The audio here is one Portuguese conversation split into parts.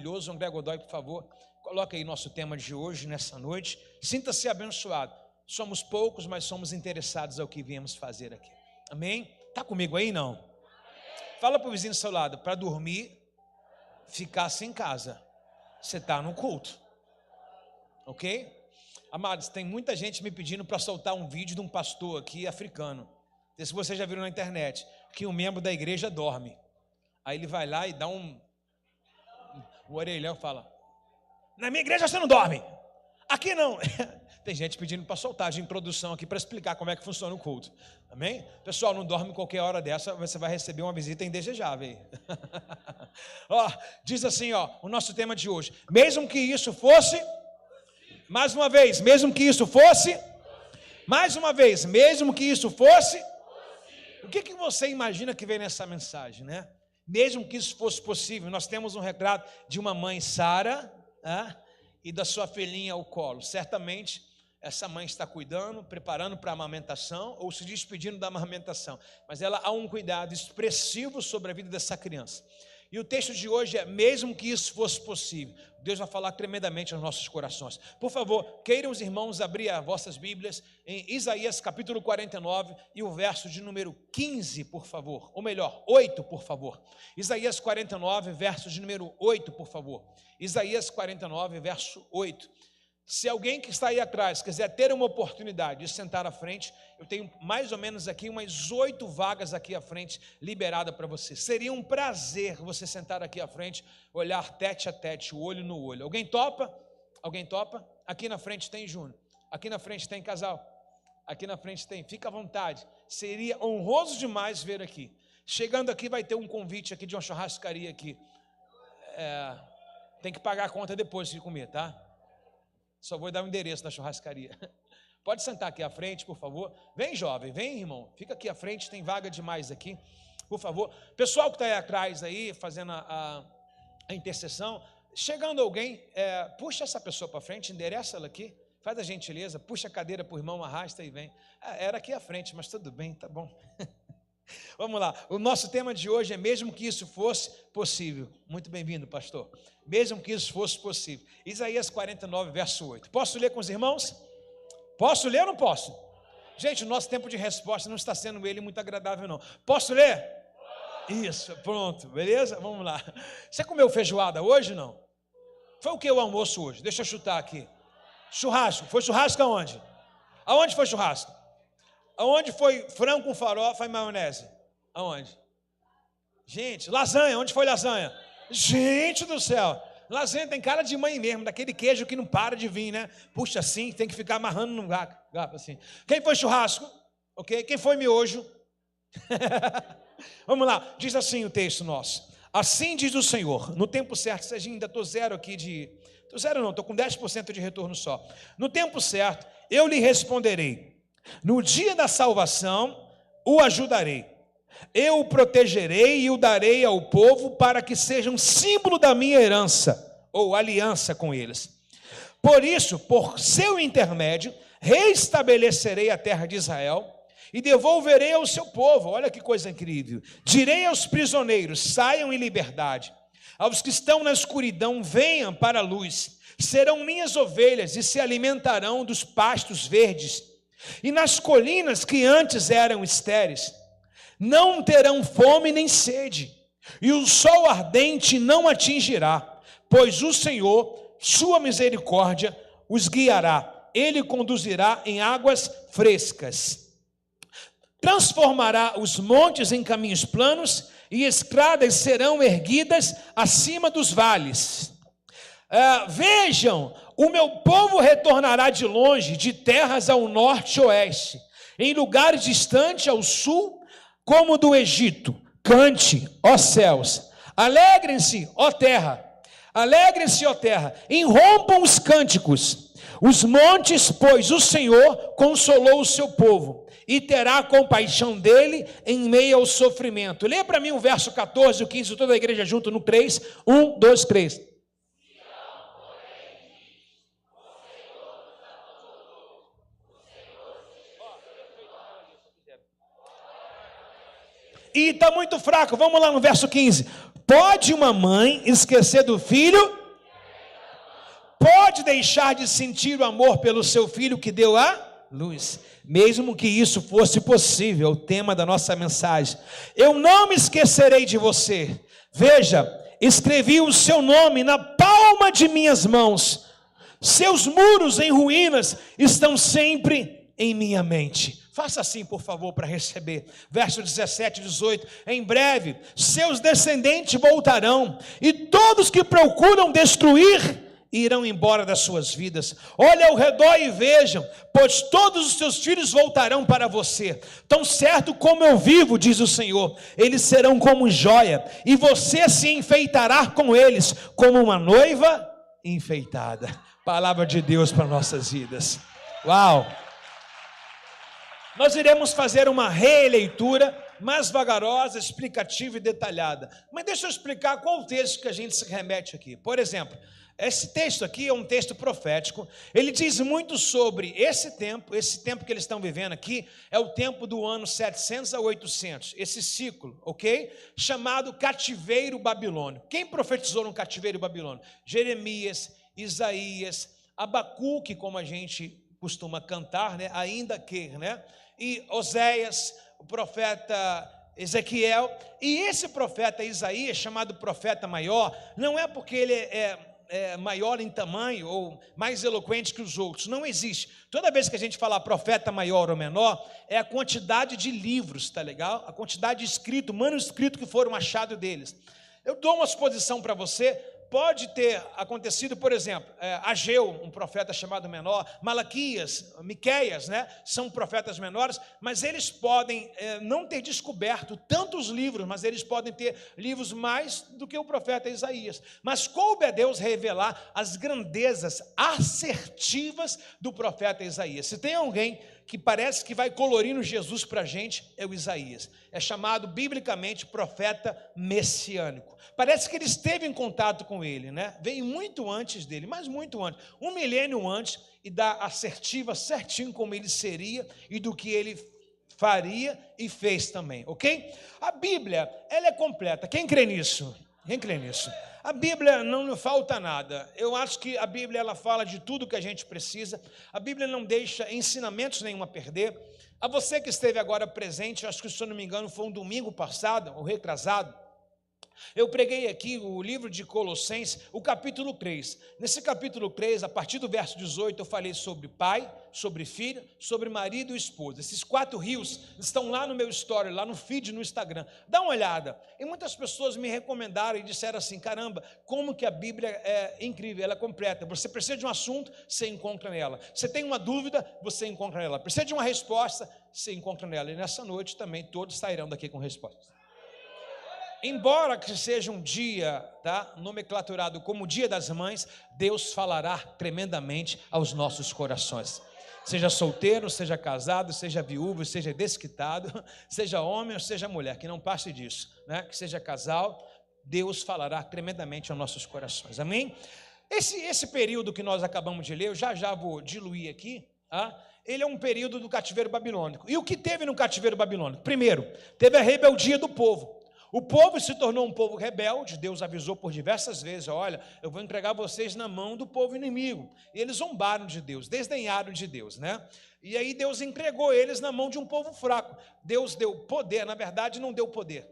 maravilhoso. André Godoy, por favor, coloca aí nosso tema de hoje, nessa noite. Sinta-se abençoado. Somos poucos, mas somos interessados ao que viemos fazer aqui. Amém? Está comigo aí, não? Fala para o vizinho do seu lado, para dormir, ficar-se em casa. Você está no culto. Ok? Amados, tem muita gente me pedindo para soltar um vídeo de um pastor aqui africano. Se vocês já viram na internet, que um membro da igreja dorme. Aí ele vai lá e dá um orelhão e fala: na minha igreja você não dorme, aqui não. Tem gente pedindo para soltar de introdução aqui para explicar como é que funciona o culto. Amém? Pessoal, não dorme qualquer hora dessa, você vai receber uma visita indesejável. Ó, diz assim, ó, o nosso tema de hoje: mesmo que isso fosse, mais uma vez, mesmo que isso fosse, mais uma vez, mesmo que isso fosse. O que você imagina que vem nessa mensagem, né? Mesmo que isso fosse possível. Nós temos um retrato de uma mãe, Sara, e da sua filhinha ao colo. Certamente essa mãe está cuidando, preparando para a amamentação ou se despedindo da amamentação, mas ela há um cuidado expressivo sobre a vida dessa criança. E o texto de hoje é: mesmo que isso fosse possível. Deus vai falar tremendamente aos nossos corações. Por favor, queiram os irmãos abrir as vossas Bíblias em Isaías capítulo 49 e o verso de número 15, por favor. Ou melhor, 8, por favor. Isaías 49, verso de número 8, por favor. Isaías 49, verso 8. Se alguém que está aí atrás quiser ter uma oportunidade de sentar à frente, eu tenho mais ou menos aqui umas 8 vagas aqui à frente liberadas para você. Seria um prazer você sentar aqui à frente, olhar tete a tete, olho no olho. Alguém topa? Alguém topa? Aqui na frente tem Júnior, aqui na frente tem casal, aqui na frente tem, fica à vontade. Seria honroso demais ver aqui. Chegando aqui vai ter um convite aqui de uma churrascaria aqui. Tem que pagar a conta depois de comer, tá? Só vou dar o endereço da churrascaria. Pode sentar aqui à frente, por favor. Vem, jovem, vem, irmão. Fica aqui à frente, tem vaga demais aqui. Por favor. Pessoal que está aí atrás, aí, fazendo a intercessão. Chegando alguém, puxa essa pessoa para frente, endereça ela aqui. Faz a gentileza, puxa a cadeira para o irmão, arrasta e vem. Era aqui à frente, mas tudo bem, tá bom. Vamos lá, o nosso tema de hoje é: mesmo que isso fosse possível. Muito bem-vindo, pastor. Mesmo que isso fosse possível. Isaías 49, verso 8. Posso ler com os irmãos? Posso ler ou não posso? Gente, o nosso tempo de resposta não está sendo ele muito agradável, não. Posso ler? Isso, pronto, beleza? Vamos lá. Você comeu feijoada hoje, não? Foi o que o almoço hoje? Deixa eu chutar aqui. Churrasco. Foi churrasco aonde? Aonde foi churrasco? Aonde foi frango com farofa e maionese? Aonde? Gente, lasanha. Onde foi lasanha? Gente do céu. Lasanha tem cara de mãe mesmo, daquele queijo que não para de vir, né? Puxa assim, tem que ficar amarrando no garfo assim. Quem foi churrasco? Ok? Quem foi miojo? Vamos lá. Diz assim o texto nosso: assim diz o Senhor, no tempo certo. Ainda estou zero aqui de... Estou zero não, estou com 10% de retorno só. No tempo certo, eu lhe responderei. No dia da salvação, o ajudarei. Eu o protegerei e o darei ao povo para que seja um símbolo da minha herança, ou aliança com eles. Por isso, por seu intermédio, reestabelecerei a terra de Israel e devolverei ao seu povo. Olha que coisa incrível. Direi aos prisioneiros: saiam em liberdade. Aos que estão na escuridão, venham para a luz. Serão minhas ovelhas e se alimentarão dos pastos verdes. E nas colinas que antes eram estéreis, não terão fome nem sede, e o sol ardente não atingirá, pois o Senhor, sua misericórdia, os guiará. Ele conduzirá em águas frescas. Transformará os montes em caminhos planos, e estradas serão erguidas acima dos vales. Vejam, o meu povo retornará de longe, de terras ao norte e oeste, em lugares distantes ao sul, como do Egito. Cante, ó céus, alegrem-se, ó terra, alegrem-se, ó terra, irrompam os cânticos, os montes, pois o Senhor consolou o seu povo, e terá compaixão dele em meio ao sofrimento. Leia para mim o verso 14 e o 15, toda a igreja junto no 3, 1, 2, 3. E está muito fraco. Vamos lá no verso 15. Pode uma mãe esquecer do filho? Pode deixar de sentir o amor pelo seu filho que deu à luz? Mesmo que isso fosse possível, o tema da nossa mensagem. Eu não me esquecerei de você. Veja, escrevi o seu nome na palma de minhas mãos. Seus muros em ruínas estão sempre em minha mente. Faça assim, por favor, para receber. Verso 17 e 18. Em breve, seus descendentes voltarão, e todos que procuram destruir irão embora das suas vidas. Olhe ao redor e vejam, pois todos os seus filhos voltarão para você. Tão certo como eu vivo, diz o Senhor, eles serão como joia, e você se enfeitará com eles, como uma noiva enfeitada. Palavra de Deus para nossas vidas. Uau! Nós iremos fazer uma releitura mais vagarosa, explicativa e detalhada. Mas deixa eu explicar qual o texto que a gente se remete aqui. Por exemplo, esse texto aqui é um texto profético. Ele diz muito sobre esse tempo que eles estão vivendo aqui, é o tempo do ano 700 a 800, esse ciclo, ok? Chamado cativeiro babilônico. Quem profetizou no cativeiro babilônico? Jeremias, Isaías, Abacuque, como a gente costuma cantar, né? Ainda que, né? E Oséias, o profeta Ezequiel. E esse profeta Isaías, chamado profeta maior, não é porque ele é maior em tamanho ou mais eloquente que os outros, não existe. Toda vez que a gente falar profeta maior ou menor, é a quantidade de livros, tá legal? A quantidade de escrito, manuscrito que foram achados deles. Eu dou uma exposição para você. Pode ter acontecido, por exemplo, Ageu, um profeta chamado menor, Malaquias, Miqueias, né, são profetas menores, mas eles podem não ter descoberto tantos livros, mas eles podem ter livros mais do que o profeta Isaías. Mas coube a Deus revelar as grandezas assertivas do profeta Isaías. Se tem alguém que parece que vai colorindo Jesus para a gente, é o Isaías. É chamado biblicamente profeta messiânico. Parece que ele esteve em contato com ele, né? Veio muito antes dele, mas muito antes, 1 milênio antes, e dá assertiva certinho como ele seria e do que ele faria e fez também, ok? A Bíblia, ela é completa. Quem crê nisso? Quem crê nisso? A Bíblia não falta nada. Eu acho que a Bíblia ela fala de tudo que a gente precisa. A Bíblia não deixa ensinamentos nenhum a perder. A você que esteve agora presente, acho que se eu não me engano foi um domingo passado, ou retrasado, eu preguei aqui o livro de Colossenses, o capítulo 3. Nesse capítulo 3, a partir do verso 18, eu falei sobre pai, sobre filho, sobre marido e esposa. Esses 4 rios estão lá no meu story, lá no feed no Instagram. Dá uma olhada. E muitas pessoas me recomendaram e disseram assim, caramba, como que a Bíblia é incrível, ela é completa. Você precisa de um assunto, você encontra nela. Você tem uma dúvida, você encontra nela. Precisa de uma resposta, você encontra nela. E nessa noite também todos sairão daqui com respostas. Embora que seja um dia, tá, nomenclaturado como o Dia das Mães, Deus falará tremendamente aos nossos corações. Seja solteiro, seja casado, seja viúvo, seja desquitado, seja homem ou seja mulher, que não passe disso, né? Que seja casal, Deus falará tremendamente aos nossos corações. Amém? Esse período que nós acabamos de ler, eu já vou diluir aqui, tá? Ele é um período do cativeiro babilônico. E o que teve no cativeiro babilônico? Primeiro, teve a rebeldia do povo. O povo se tornou um povo rebelde. Deus avisou por diversas vezes, olha, eu vou entregar vocês na mão do povo inimigo. E eles zombaram de Deus, desdenharam de Deus, né? E aí Deus entregou eles na mão de um povo fraco. Deus deu poder, na verdade não deu poder.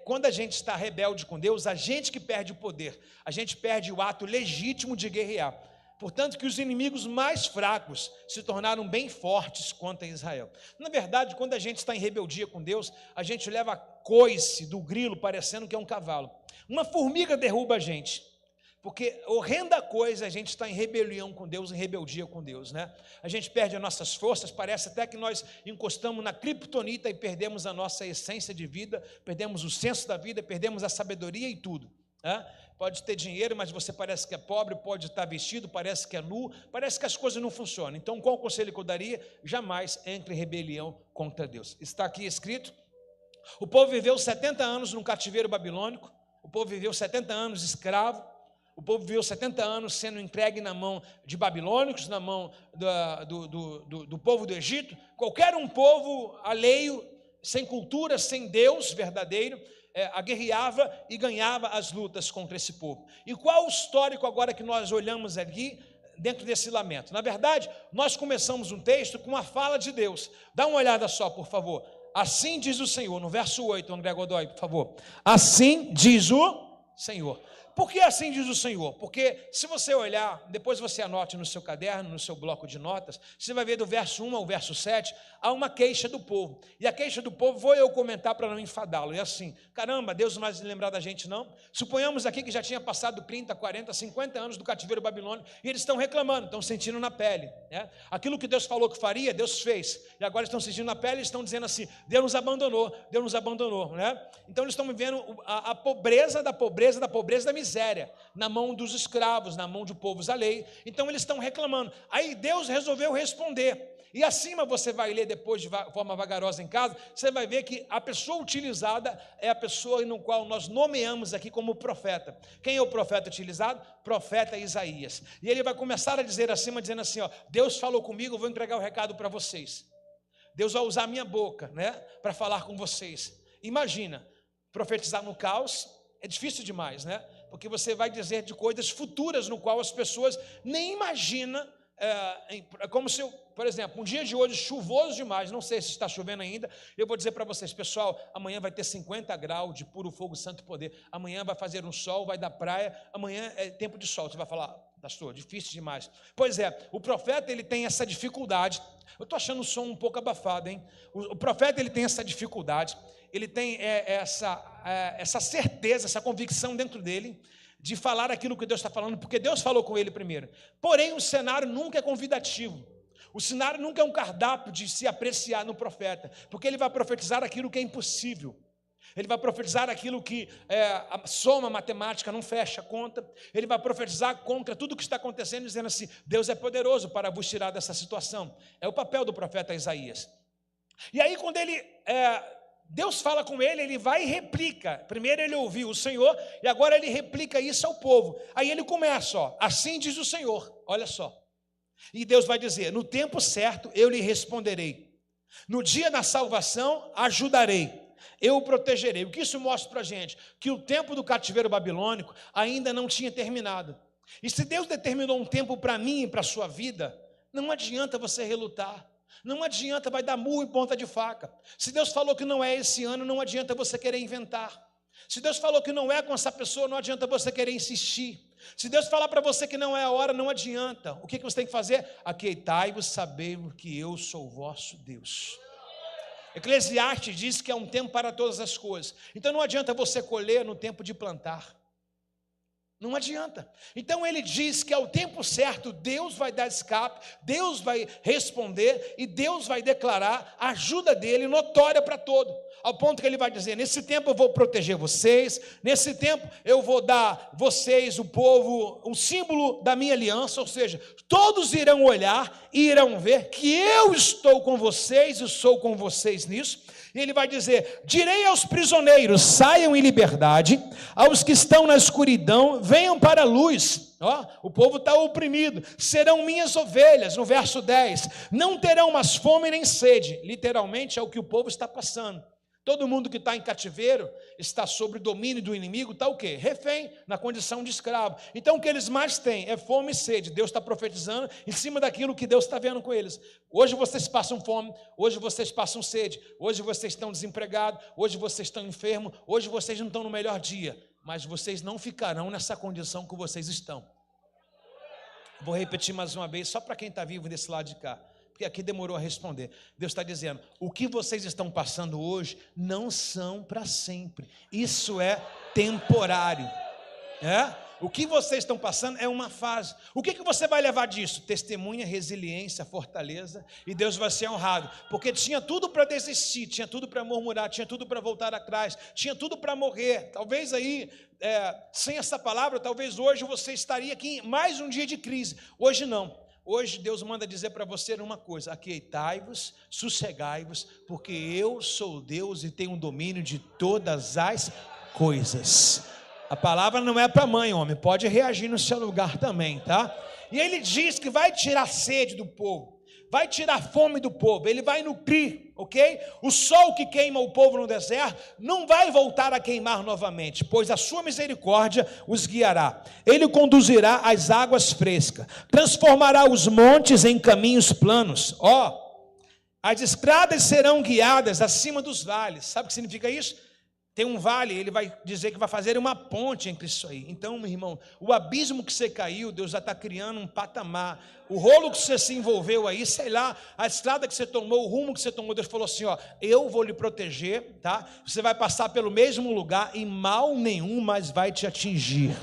Quando a gente está rebelde com Deus, a gente que perde o poder, a gente perde o ato legítimo de guerrear. Portanto, que os inimigos mais fracos se tornaram bem fortes contra Israel. Na verdade, quando a gente está em rebeldia com Deus, a gente leva a coice do grilo parecendo que é um cavalo. Uma formiga derruba a gente, porque horrenda coisa a gente está em rebelião com Deus, em rebeldia com Deus, né? A gente perde as nossas forças, parece até que nós encostamos na criptonita e perdemos a nossa essência de vida, perdemos o senso da vida, perdemos a sabedoria e tudo, né? Pode ter dinheiro, mas você parece que é pobre, pode estar vestido, parece que é nu, parece que as coisas não funcionam. Então, qual o conselho que eu daria? Jamais entre em rebelião contra Deus. Está aqui escrito, o povo viveu 70 anos num cativeiro babilônico, o povo viveu 70 anos escravo, o povo viveu 70 anos sendo entregue na mão de babilônicos, na mão do povo do Egito. Qualquer um povo alheio sem cultura, sem Deus verdadeiro, aguerreava e ganhava as lutas contra esse povo. E qual o histórico agora que nós olhamos aqui dentro desse lamento? Na verdade, nós começamos um texto com a fala de Deus. Dá uma olhada só, por favor. Assim diz o Senhor, no verso 8, André Godoy, por favor. Assim diz o Senhor. Por que assim diz o Senhor? Porque se você olhar, depois você anote no seu caderno, no seu bloco de notas, você vai ver do verso 1 ao verso 7, há uma queixa do povo. E a queixa do povo, vou eu comentar para não enfadá-lo. É assim, caramba, Deus não vai se lembrar da gente não? Suponhamos aqui que já tinha passado 30, 40, 50 anos do cativeiro babilônico, e eles estão reclamando, estão sentindo na pele, né? Aquilo que Deus falou que faria, Deus fez. E agora estão sentindo na pele e estão dizendo assim, Deus nos abandonou, né? Então eles estão vivendo a pobreza da pobreza da pobreza da miséria, na mão dos escravos, na mão de povos alheios. Então eles estão reclamando. Aí Deus resolveu responder. E acima você vai ler depois de forma vagarosa em casa, você vai ver que a pessoa utilizada é a pessoa no qual nós nomeamos aqui como profeta. Quem é o profeta utilizado? Profeta Isaías. E ele vai começar a dizer acima, dizendo assim, ó, Deus falou comigo, eu vou entregar o recado para vocês. Deus vai usar a minha boca, né, para falar com vocês. Imagina, profetizar no caos é difícil demais, né? Porque você vai dizer de coisas futuras no qual as pessoas nem imaginam. É como se, por exemplo, um dia de hoje chuvoso demais, não sei se está chovendo ainda, eu vou dizer para vocês, pessoal, amanhã vai ter 50 graus de puro fogo, santo poder, amanhã vai fazer um sol, vai dar praia, amanhã é tempo de sol. Você vai falar, pastor, difícil demais. Pois é, o profeta ele tem essa dificuldade. Eu estou achando o som um pouco abafado, hein? O profeta ele tem essa dificuldade, ele tem essa certeza, essa convicção dentro dele, de falar aquilo que Deus está falando, porque Deus falou com ele primeiro. Porém, o cenário nunca é convidativo. O cenário nunca é um cardápio de se apreciar no profeta, porque ele vai profetizar aquilo que é impossível. Ele vai profetizar aquilo que a soma matemática não fecha a conta. Ele vai profetizar contra tudo o que está acontecendo, dizendo assim, Deus é poderoso para vos tirar dessa situação. É o papel do profeta Isaías. E aí quando Deus fala com ele, ele vai e replica. Primeiro ele ouviu o Senhor e agora ele replica isso ao povo. Aí ele começa, ó, assim diz o Senhor, olha só. E Deus vai dizer, no tempo certo eu lhe responderei. No dia da salvação ajudarei. Eu o protegerei. O que isso mostra para a gente? Que o tempo do cativeiro babilônico ainda não tinha terminado. E se Deus determinou um tempo para mim e para a sua vida, não adianta você relutar. Não adianta, vai dar murro em ponta de faca. Se Deus falou que não é esse ano, não adianta você querer inventar. Se Deus falou que não é com essa pessoa, não adianta você querer insistir. Se Deus falar para você que não é a hora, não adianta. O que você tem que fazer? Aqueitai-vos, sabendo que eu sou o vosso Deus. Eclesiastes diz que é um tempo para todas as coisas. Então não adianta você colher no tempo de plantar. Não adianta. Então ele diz que ao tempo certo Deus vai dar escape, Deus vai responder e Deus vai declarar a ajuda dele notória para todo. Ao ponto que ele vai dizer, nesse tempo eu vou proteger vocês, nesse tempo eu vou dar vocês, o povo, um símbolo da minha aliança, ou seja, todos irão olhar e irão ver que eu estou com vocês e sou com vocês nisso. E ele vai dizer, direi aos prisioneiros, saiam em liberdade, aos que estão na escuridão, venham para a luz. Ó, o povo está oprimido, serão minhas ovelhas, no verso 10, não terão mais fome nem sede, literalmente é o que o povo está passando. Todo mundo que está em cativeiro, está sob o domínio do inimigo, está o quê? Refém, na condição de escravo. Então o que eles mais têm é fome e sede. Deus está profetizando em cima daquilo que Deus está vendo com eles. Hoje vocês passam fome, hoje vocês passam sede, hoje vocês estão desempregados, hoje vocês estão enfermos, hoje vocês não estão no melhor dia, mas vocês não ficarão nessa condição que vocês estão. Vou repetir mais uma vez, só para quem está vivo desse lado de cá. Porque aqui demorou a responder. Deus está dizendo, o que vocês estão passando hoje não são para sempre. Isso é temporário. O que vocês estão passando é uma fase. O que você vai levar disso? Testemunha, resiliência, fortaleza, e Deus vai ser honrado. Porque tinha tudo para desistir, tinha tudo para murmurar, tinha tudo para voltar atrás, tinha tudo para morrer. Talvez aí, sem essa palavra, talvez hoje você estaria aqui em mais um dia de crise. Hoje não. Hoje Deus manda dizer para você uma coisa, aquietai-vos, sossegai-vos, porque eu sou Deus e tenho o domínio de todas as coisas. A palavra não é para mãe, homem, pode reagir no seu lugar também, tá? E ele diz que vai tirar a sede do povo, vai tirar a fome do povo, Ele vai nutrir, ok? O sol que queima o povo no deserto não vai voltar a queimar novamente, pois a sua misericórdia os guiará. Ele conduzirá as águas frescas, transformará os montes em caminhos planos. As estradas serão guiadas acima dos vales. Sabe o que significa isso? Tem um vale, ele vai dizer que vai fazer uma ponte entre isso aí. Então, meu irmão, o abismo que você caiu, Deus já está criando um patamar. O rolo que você se envolveu aí, sei lá, a estrada que você tomou, o rumo que você tomou, Deus falou assim, eu vou lhe proteger, tá? Você vai passar pelo mesmo lugar e mal nenhum mais vai te atingir.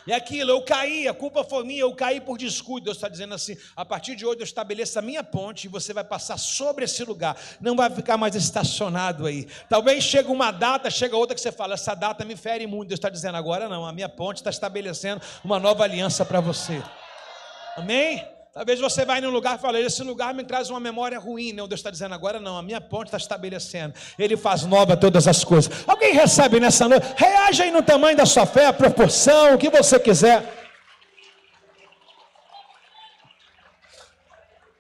E aquilo, eu caí, a culpa foi minha, eu caí por descuido. Deus está dizendo assim, a partir de hoje eu estabeleço a minha ponte e você vai passar sobre esse lugar, não vai ficar mais estacionado aí. Talvez chegue uma data, chega outra que você fala, essa data me fere muito. Deus está dizendo, agora não, a minha ponte está estabelecendo uma nova aliança para você. Amém? Talvez você vai num lugar e fala, esse lugar me traz uma memória ruim. Não, Deus está dizendo, agora não, a minha ponte está estabelecendo. Ele faz nova todas as coisas. Alguém recebe nessa noite? Reage aí no tamanho da sua fé, a proporção, o que você quiser.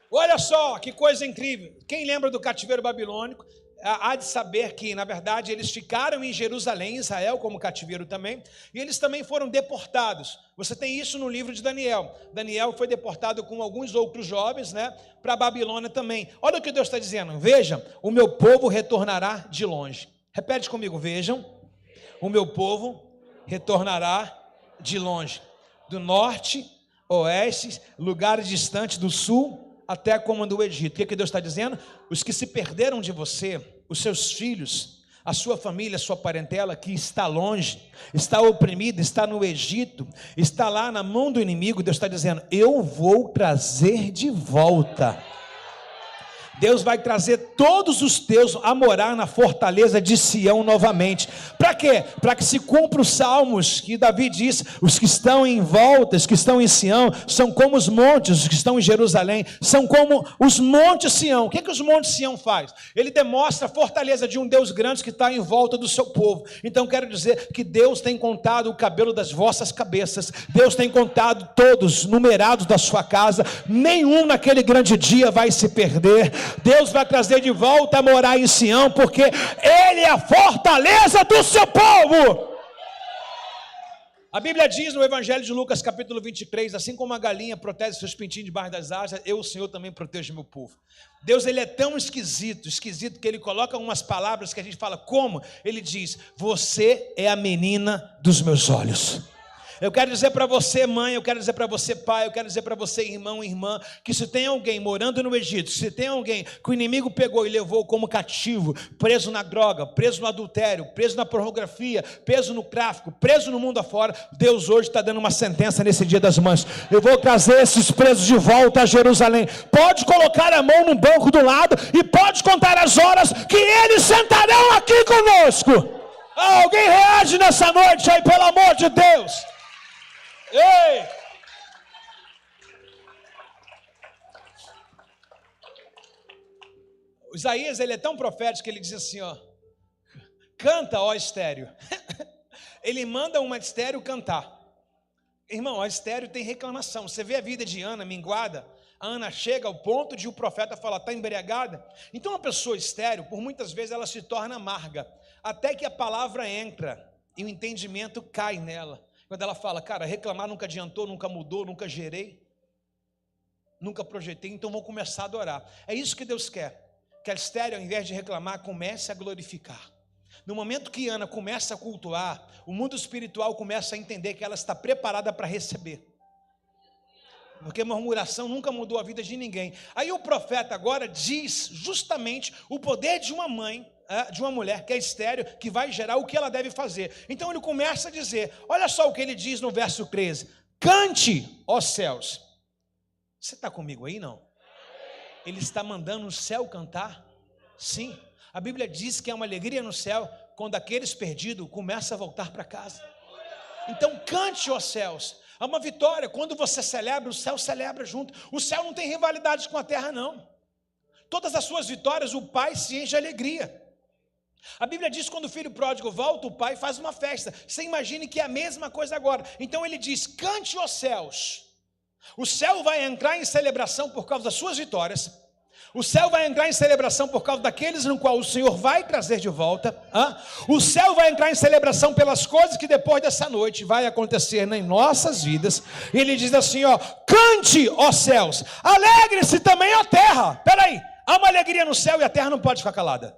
Olha só, que coisa incrível. Quem lembra do cativeiro babilônico, há de saber que, na verdade, eles ficaram em Jerusalém, Israel, como cativeiro também, e eles também foram deportados. Você tem isso no livro de Daniel. Daniel foi deportado com alguns outros jovens, para a Babilônia também. Olha o que Deus está dizendo. Vejam, o meu povo retornará de longe. Repete comigo, vejam, o meu povo retornará de longe. Do norte, oeste, lugares distantes do sul, até a coma do Egito. O que Deus está dizendo? Os que se perderam de você, os seus filhos, a sua família, a sua parentela que está longe, está oprimida, está no Egito, está lá na mão do inimigo, Deus está dizendo, eu vou trazer de volta. Deus vai trazer todos os teus a morar na fortaleza de Sião novamente. Para quê? Para que se cumpra os salmos que Davi diz, os que estão em volta, os que estão em Sião, são como os montes, os que estão em Jerusalém, são como os montes Sião. O que os montes Sião faz? Ele demonstra a fortaleza de um Deus grande que está em volta do seu povo. Então quero dizer que Deus tem contado o cabelo das vossas cabeças, Deus tem contado todos, numerados da sua casa, nenhum naquele grande dia vai se perder. Deus vai trazer de volta a morar em Sião, porque Ele é a fortaleza do seu povo. A Bíblia diz no Evangelho de Lucas, capítulo 23, assim como a galinha protege seus pintinhos debaixo das asas, eu, o Senhor, também protejo meu povo. Deus, Ele é tão esquisito, que Ele coloca umas palavras que a gente fala, como? Ele diz, você é a menina dos meus olhos. Eu quero dizer para você, mãe, eu quero dizer para você, pai, eu quero dizer para você, irmão e irmã, que se tem alguém morando no Egito, se tem alguém que o inimigo pegou e levou como cativo, preso na droga, preso no adultério, preso na pornografia, preso no tráfico, preso no mundo afora, Deus hoje está dando uma sentença nesse dia das mães. Eu vou trazer esses presos de volta a Jerusalém. Pode colocar a mão no banco do lado e pode contar as horas que eles sentarão aqui conosco. Alguém reage nessa noite aí, pelo amor de Deus. Ei! O Isaías, ele é tão profético que ele diz assim, canta, ó estéreo. Ele manda uma estéreo cantar. Irmão, a estéreo tem reclamação. Você vê a vida de Ana minguada. A Ana chega ao ponto de o profeta falar, está embriagada? Então uma pessoa estéreo, por muitas vezes ela se torna amarga, até que a palavra entra e o entendimento cai nela. Quando ela fala, cara, reclamar nunca adiantou, nunca mudou, nunca gerei, nunca projetei, então vou começar a adorar. É isso que Deus quer, que a estéreo, ao invés de reclamar, comece a glorificar. No momento que Ana começa a cultuar, o mundo espiritual começa a entender que ela está preparada para receber. Porque murmuração nunca mudou a vida de ninguém. Aí o profeta agora diz justamente o poder de uma mãe, de uma mulher que é estéril, que vai gerar o que ela deve fazer. Então ele começa a dizer, olha só o que ele diz no verso 13, cante, ó céus. Você está comigo aí, não? Ele está mandando o céu cantar? Sim, a Bíblia diz que é uma alegria no céu, quando aqueles perdidos começam a voltar para casa. Então cante, ó céus. Há uma vitória, quando você celebra, o céu celebra junto. O céu não tem rivalidades com a terra, não. Todas as suas vitórias, o Pai se enche de alegria. A Bíblia diz que quando o filho pródigo volta, o pai faz uma festa. Você imagine que é a mesma coisa agora. Então ele diz, cante os céus. O céu vai entrar em celebração por causa das suas vitórias. O céu vai entrar em celebração por causa daqueles no qual o Senhor vai trazer de volta. O céu vai entrar em celebração pelas coisas que depois dessa noite vai acontecer em nossas vidas. Ele diz assim, cante, ó céus, alegre-se também, ó terra. Peraí, há uma alegria no céu e a terra não pode ficar calada.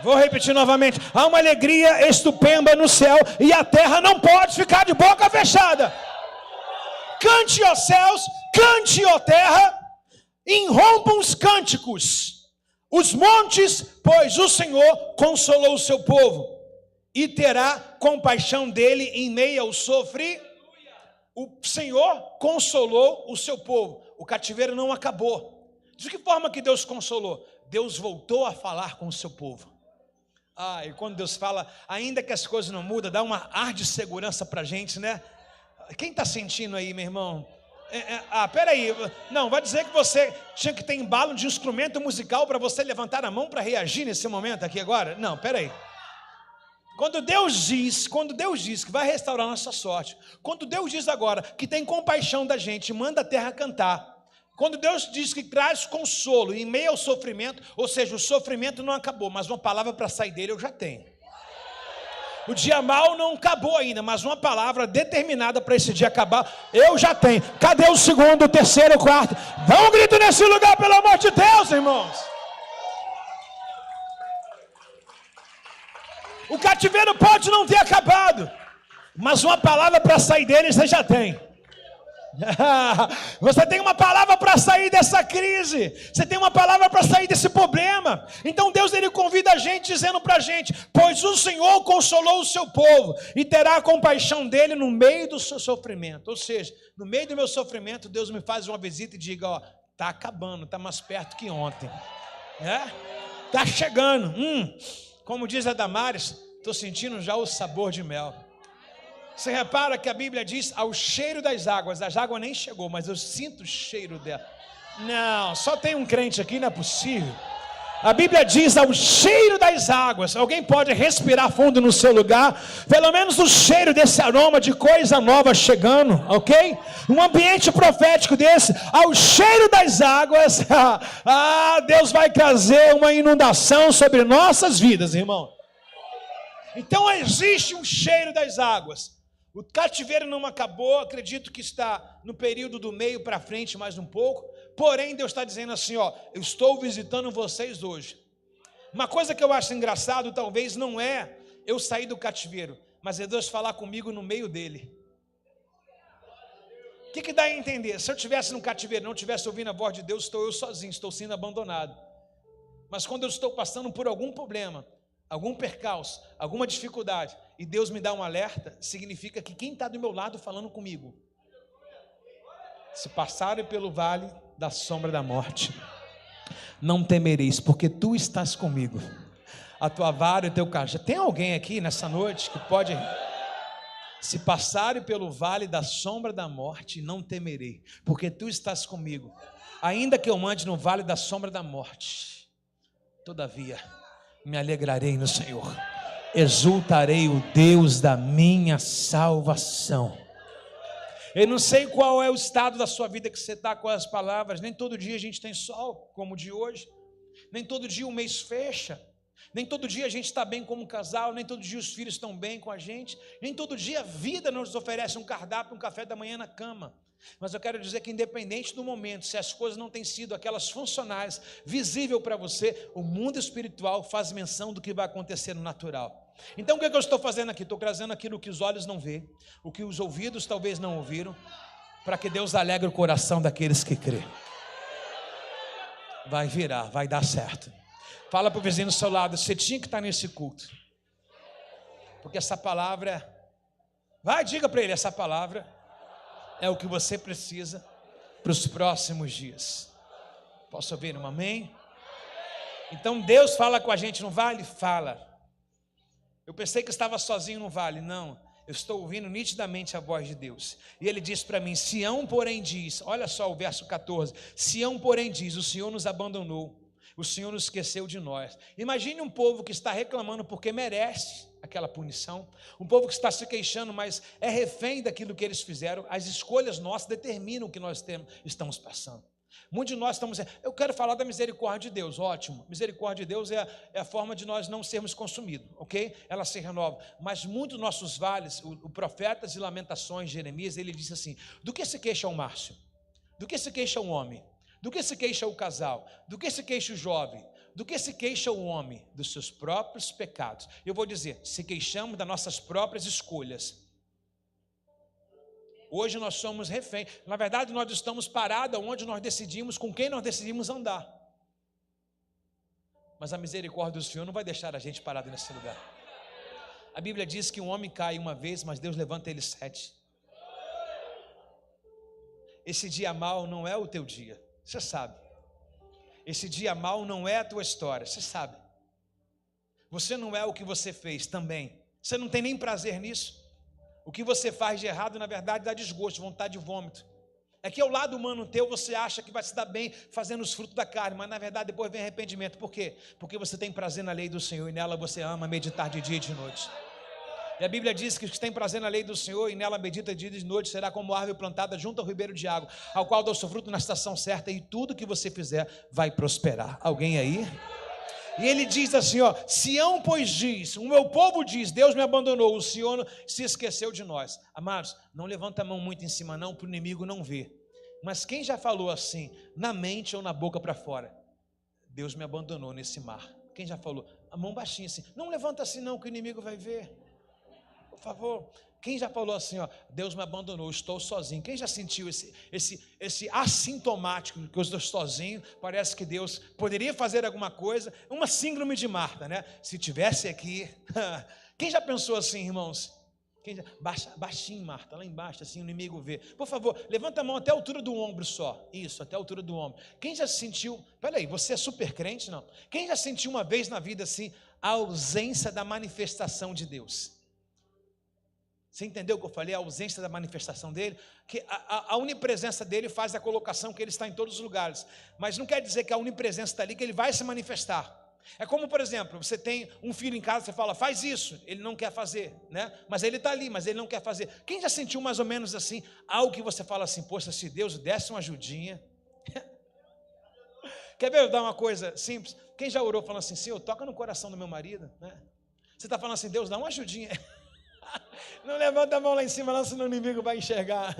Vou repetir novamente, há uma alegria estupenda no céu e a terra não pode ficar de boca fechada. Cante, ó céus, cante, ó terra, irrompam os cânticos, os montes, pois o Senhor consolou o seu povo, e terá compaixão dele em meio ao sofrimento. O Senhor consolou o seu povo, o cativeiro não acabou. De que forma que Deus consolou? Deus voltou a falar com o seu povo. E quando Deus fala, ainda que as coisas não mudam, dá uma ar de segurança para a gente, né? Quem está sentindo aí, meu irmão? Peraí, não, vai dizer que você tinha que ter embalo de instrumento musical para você levantar a mão para reagir nesse momento aqui agora? Não, peraí. Quando Deus diz que vai restaurar nossa sorte, quando Deus diz agora que tem compaixão da gente, manda a terra cantar, quando Deus diz que traz consolo em meio ao sofrimento, ou seja, o sofrimento não acabou, mas uma palavra para sair dele eu já tenho. O dia mau não acabou ainda, mas uma palavra determinada para esse dia acabar, eu já tenho. Cadê o segundo, o terceiro, o quarto? Dá um grito nesse lugar, pelo amor de Deus, irmãos. O cativeiro pode não ter acabado, mas uma palavra para sair dele você já tem. Você tem uma palavra para sair dessa crise, você tem uma palavra para sair desse problema. Então Deus, ele convida a gente dizendo para a gente, pois o Senhor consolou o seu povo e terá compaixão dele no meio do seu sofrimento. Ou seja, no meio do meu sofrimento, Deus me faz uma visita e diga, está acabando, está mais perto que ontem, está chegando, como diz a Damares, estou sentindo já o sabor de mel. Você repara que a Bíblia diz ao cheiro das águas nem chegou, mas eu sinto o cheiro dela. Não, só tem um crente aqui, não é possível. A Bíblia diz ao cheiro das águas. Alguém pode respirar fundo no seu lugar, pelo menos o cheiro desse aroma de coisa nova chegando, ok? Um ambiente profético desse, ao cheiro das águas, Deus vai trazer uma inundação sobre nossas vidas, irmão. Então existe um cheiro das águas. O cativeiro não acabou, acredito que está no período do meio para frente mais um pouco, porém Deus está dizendo assim, eu estou visitando vocês hoje. Uma coisa que eu acho engraçado, talvez não é eu sair do cativeiro, mas é Deus falar comigo no meio dele. O que dá a entender? Se eu estivesse no cativeiro, não estivesse ouvindo a voz de Deus, estou eu sozinho, estou sendo abandonado. Mas quando eu estou passando por algum problema, algum percalço, alguma dificuldade, e Deus me dá um alerta, significa que quem está do meu lado falando comigo, se passarem pelo vale da sombra da morte, não temereis, porque tu estás comigo, a tua vara e o teu cajado. Tem alguém aqui nessa noite que pode, se passarem pelo vale da sombra da morte, não temerei, porque tu estás comigo, ainda que eu ande no vale da sombra da morte, todavia me alegrarei no Senhor, exultarei o Deus da minha salvação. Eu não sei qual é o estado da sua vida que você está com as palavras. Nem todo dia a gente tem sol, como o de hoje. Nem todo dia o mês fecha. Nem todo dia a gente está bem como casal. Nem todo dia os filhos estão bem com a gente. Nem todo dia a vida nos oferece um cardápio, um café da manhã na cama. Mas eu quero dizer que independente do momento, se as coisas não têm sido aquelas funcionais, visível para você, o mundo espiritual faz menção do que vai acontecer no natural. Então o que eu estou fazendo aqui? Estou trazendo aquilo que os olhos não vêem, o que os ouvidos talvez não ouviram, para que Deus alegre o coração daqueles que crêem. Vai virar, vai dar certo. Fala para o vizinho do seu lado, você tinha que estar nesse culto, porque essa palavra, diga para ele, essa palavra é o que você precisa para os próximos dias. Posso ouvir um amém? Então Deus fala com a gente no vale? Fala. Eu pensei que estava sozinho no vale. Não, eu estou ouvindo nitidamente a voz de Deus. E Ele diz para mim, Sião porém diz, olha só o verso 14, Sião porém diz, o Senhor nos abandonou, o Senhor nos esqueceu de nós. Imagine um povo que está reclamando porque merece aquela punição. Um povo que está se queixando, mas é refém daquilo que eles fizeram. As escolhas nossas determinam o que nós estamos passando. Muitos de nós estamos dizendo, eu quero falar da misericórdia de Deus, ótimo. Misericórdia de Deus é a forma de nós não sermos consumidos, ok? Ela se renova. Mas muitos dos nossos vales, o Profetas e Lamentações, Jeremias, ele disse assim, do que se queixa o Márcio? Do que se queixa o homem? Do que se queixa o casal? Do que se queixa o jovem? Do que se queixa o homem? Dos seus próprios pecados. Eu vou dizer, se queixamos das nossas próprias escolhas. Hoje nós somos refém. Na verdade, nós estamos parados onde nós decidimos, com quem nós decidimos andar. Mas a misericórdia do Senhor não vai deixar a gente parado nesse lugar. A Bíblia diz que um homem cai uma vez, mas Deus levanta ele 7. Esse dia mal não é o teu dia, você sabe. Esse dia mal não é a tua história, você sabe. Você não é o que você fez também. Você não tem nem prazer nisso. O que você faz de errado, na verdade, dá desgosto, vontade de vômito. É que ao lado humano teu, você acha que vai se dar bem fazendo os frutos da carne, mas na verdade depois vem arrependimento. Por quê? Porque você tem prazer na lei do Senhor e nela você ama meditar de dia e de noite. E a Bíblia diz que os que têm prazer na lei do Senhor e nela medita de dia e de noite será como árvore plantada junto ao ribeiro de água, ao qual dá o seu fruto na estação certa e tudo que você fizer vai prosperar. Alguém aí? E ele diz assim, ó, Sião pois diz, o meu povo diz, Deus me abandonou, o Senhor se esqueceu de nós. Amados, não levanta a mão muito em cima não, para o inimigo não ver. Mas quem já falou assim, na mente ou na boca para fora? Deus me abandonou nesse mar. Quem já falou? A mão baixinha assim, não levanta assim não, que o inimigo vai ver. Por favor. Quem já falou assim, ó, Deus me abandonou, estou sozinho? Quem já sentiu esse assintomático que eu estou sozinho? Parece que Deus poderia fazer alguma coisa. Uma síndrome de Marta, né? Se tivesse aqui. Quem já pensou assim, irmãos? Baixinho, Marta, lá embaixo, assim o inimigo vê. Por favor, levanta a mão até a altura do ombro só. Isso, até a altura do ombro. Quem já sentiu, peraí, você é super crente? Não. Quem já sentiu uma vez na vida assim, a ausência da manifestação de Deus? Você entendeu o que eu falei? A ausência da manifestação dele, que a onipresença dele faz a colocação que ele está em todos os lugares, mas não quer dizer que a onipresença está ali, que ele vai se manifestar. É como, por exemplo, você tem um filho em casa, você fala, faz isso, ele não quer fazer, né? Mas ele está ali, mas ele não quer fazer. Quem já sentiu mais ou menos assim, algo que você fala assim, poxa, se Deus desse uma ajudinha. Quer ver eu dar uma coisa simples? Quem já orou falando assim, Senhor, toca no coração do meu marido, né? Você está falando assim, Deus, dá uma ajudinha. Não levanta a mão lá em cima, não, senão o inimigo vai enxergar.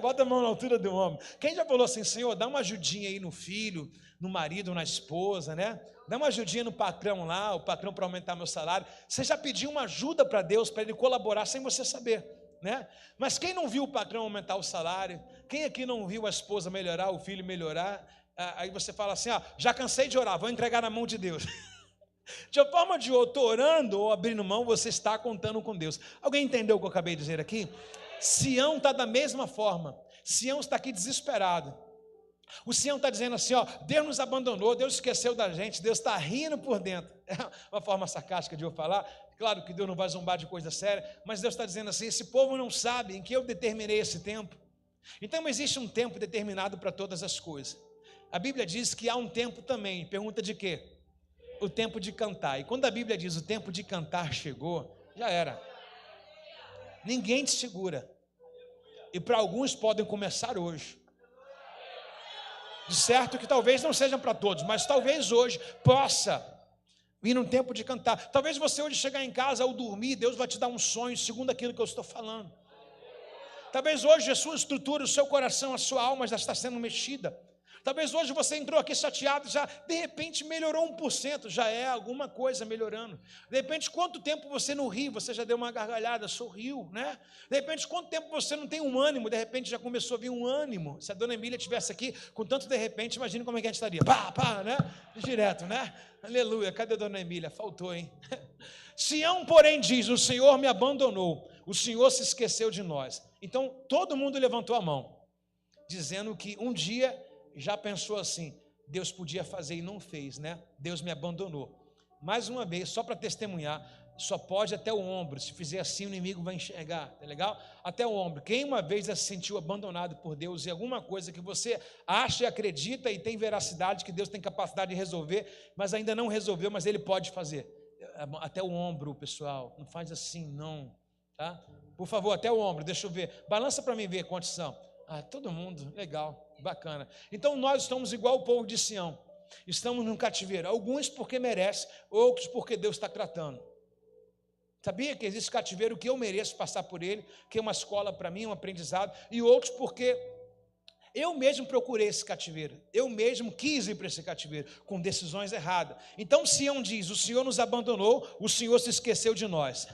Bota a mão na altura do ombro. Quem já falou assim, Senhor, dá uma ajudinha aí no filho, no marido, na esposa, né? Dá uma ajudinha no patrão lá, o patrão para aumentar meu salário. Você já pediu uma ajuda para Deus, para ele colaborar sem você saber, né? Mas quem não viu o patrão aumentar o salário? Quem aqui não viu a esposa melhorar, o filho melhorar? Aí você fala assim, ó, já cansei de orar, vou entregar na mão de Deus. De uma forma de outra, orando ou abrindo mão, você está contando com Deus. Alguém entendeu o que eu acabei de dizer aqui? Sião está da mesma forma. Sião está aqui desesperado. O Sião está dizendo assim, ó, Deus nos abandonou, Deus esqueceu da gente, Deus está rindo por dentro. É uma forma sarcástica de eu falar. Claro que Deus não vai zombar de coisa séria, mas Deus está dizendo assim, esse povo não sabe em que eu determinei esse tempo. Então existe um tempo determinado para todas as coisas. A Bíblia diz que há um tempo também. Pergunta de quê? O tempo de cantar. E quando a Bíblia diz o tempo de cantar chegou, já era. Ninguém te segura. E para alguns podem começar hoje. De certo que talvez não sejam para todos, mas talvez hoje possa vir um tempo de cantar. Talvez você hoje chegar em casa ao dormir, Deus vai te dar um sonho segundo aquilo que eu estou falando. Talvez hoje a sua estrutura, o seu coração, a sua alma já está sendo mexida. Talvez hoje você entrou aqui chateado, já de repente melhorou 1%, já é alguma coisa melhorando. De repente, quanto tempo você não ri, você já deu uma gargalhada, sorriu, né? De repente, quanto tempo você não tem um ânimo, de repente já começou a vir um ânimo. Se a dona Emília estivesse aqui, com tanto de repente, imagine como é que a gente estaria. Pá, pá, né? Direto, né? Aleluia, cadê a dona Emília? Faltou, hein? Sião, porém, diz, o Senhor me abandonou, o Senhor se esqueceu de nós. Então, todo mundo levantou a mão, dizendo que um dia já pensou assim, Deus podia fazer e não fez, né? Deus me abandonou. Mais uma vez, só para testemunhar, só pode até o ombro. Se fizer assim, o inimigo vai enxergar, tá legal? Até o ombro. Quem uma vez já se sentiu abandonado por Deus em alguma coisa que você acha e acredita e tem veracidade que Deus tem capacidade de resolver, mas ainda não resolveu, mas Ele pode fazer. até o ombro, pessoal. Não faz assim, não. Tá? Por favor, até o ombro, deixa eu ver. Balança para mim ver quantos são. Todo mundo, legal, bacana. Então nós estamos igual o povo de Sião. Estamos num cativeiro. Alguns porque merecem, outros porque Deus está tratando. Sabia que existe cativeiro que eu mereço passar por ele, que é uma escola para mim, um aprendizado, e outros porque eu mesmo procurei esse cativeiro, eu mesmo quis ir para esse cativeiro, com decisões erradas. Então Sião diz, o Senhor nos abandonou, o Senhor se esqueceu de nós.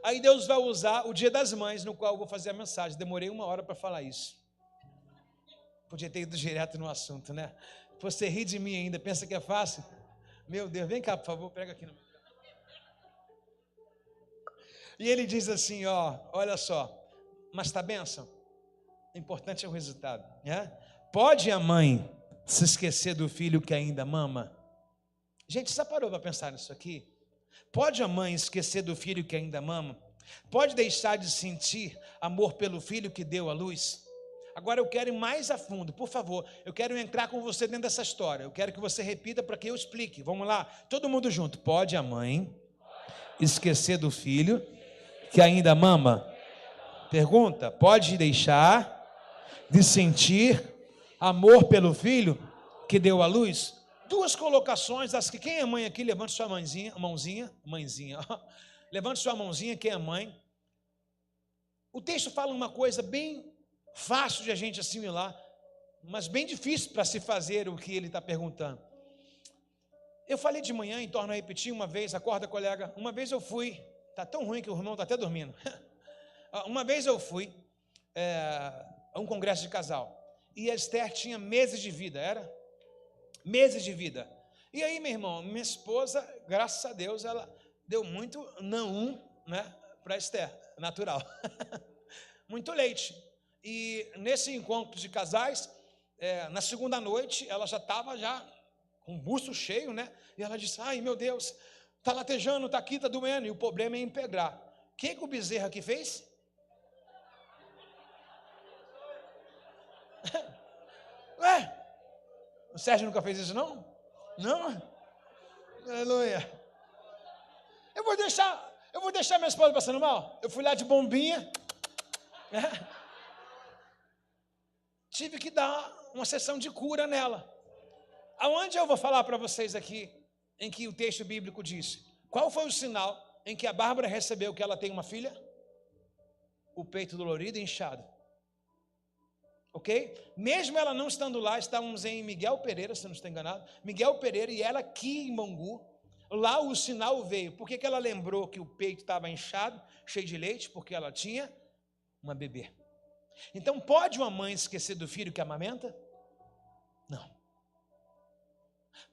Aí Deus vai usar o Dia das Mães, no qual eu vou fazer a mensagem. Demorei 1 hora para falar isso. Podia ter ido direto no assunto, né? Você ri de mim ainda, pensa que é fácil? Meu Deus, vem cá, por favor, prega aqui no... E ele diz assim, olha só, mas está bênção? O importante é o resultado, né? Pode a mãe se esquecer do filho que ainda mama? Gente, já parou para pensar nisso aqui? Pode a mãe esquecer do filho que ainda mama? Pode deixar de sentir amor pelo filho que deu à luz? Agora eu quero ir mais a fundo, por favor, eu quero entrar com você dentro dessa história, eu quero que você repita para que eu explique. Vamos lá, todo mundo junto. Pode a mãe esquecer do filho que ainda mama? Pergunta, pode deixar de sentir amor pelo filho que deu à luz? 2 colocações, as que quem é mãe aqui, levante sua mãozinha, levante sua mãozinha, quem é mãe. O texto fala uma coisa bem fácil de a gente assimilar, mas bem difícil para se fazer o que ele está perguntando. Eu falei de manhã, e torno a repetir uma vez, acorda colega, uma vez eu fui, está tão ruim que o irmão está até dormindo, uma vez eu fui a um congresso de casal, e a Esther tinha meses de vida, meses de vida, e aí meu irmão, minha esposa, graças a Deus, ela deu muito não, né, para a Esther, natural, muito leite, e nesse encontro de casais, na segunda noite, ela já estava com o busto cheio, né, e ela disse, ai meu Deus, está latejando, está aqui, está doendo, e o problema é impregrar. O que o Bezerra aqui fez? Ué, o Sérgio nunca fez isso não? Não? Aleluia. Eu vou deixar minha esposa passando mal? Eu fui lá de bombinha. Tive que dar uma sessão de cura nela. Aonde eu vou falar para vocês aqui, em que o texto bíblico diz, qual foi o sinal em que a Bárbara recebeu que ela tem uma filha? O peito dolorido e inchado. Ok? Mesmo ela não estando lá, estávamos em Miguel Pereira, se não estou enganado, Miguel Pereira e ela aqui em Bangu, lá o sinal veio. Por que ela lembrou que o peito estava inchado, cheio de leite? Porque ela tinha uma bebê. Então pode uma mãe esquecer do filho que amamenta? Não.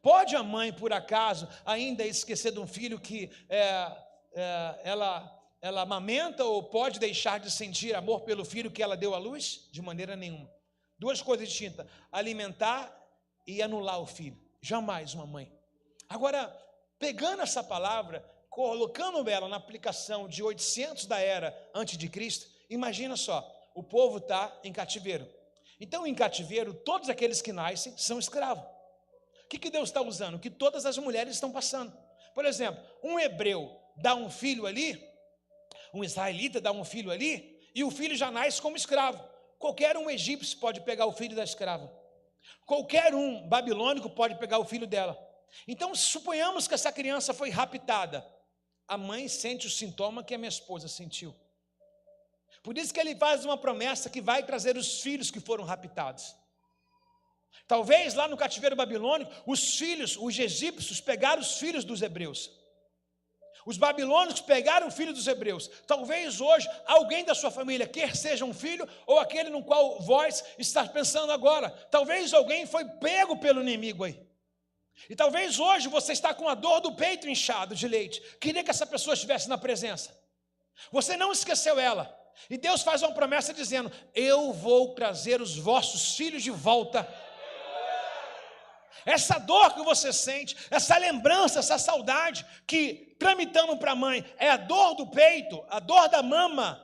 Pode a mãe, por acaso, ainda esquecer de um filho que ela amamenta, ou pode deixar de sentir amor pelo filho que ela deu à luz? De maneira nenhuma. 2 coisas distintas, alimentar e anular o filho. Jamais uma mãe. Agora, pegando essa palavra, colocando ela na aplicação de 800 da era antes de Cristo, imagina só, o povo está em cativeiro. Então, em cativeiro, todos aqueles que nascem são escravos. O que Deus está usando? O que todas as mulheres estão passando. Por exemplo, um hebreu dá um filho ali, um israelita dá um filho ali, e o filho já nasce como escravo. Qualquer um egípcio pode pegar o filho da escrava. Qualquer um babilônico pode pegar o filho dela. Então, suponhamos que essa criança foi raptada. A mãe sente o sintoma que a minha esposa sentiu. Por isso que ele faz uma promessa que vai trazer os filhos que foram raptados. Talvez lá no cativeiro babilônico, os egípcios pegaram os filhos dos hebreus. Os babilônicos pegaram o filho dos hebreus. Talvez hoje alguém da sua família quer seja um filho, ou aquele no qual vós está pensando agora. Talvez alguém foi pego pelo inimigo aí. E talvez hoje você está com a dor do peito inchado de leite. Queria que essa pessoa estivesse na presença. Você não esqueceu ela. E Deus faz uma promessa dizendo, eu vou trazer os vossos filhos de volta. Essa dor que você sente, essa lembrança, essa saudade que tramitando para a mãe é a dor do peito, a dor da mama,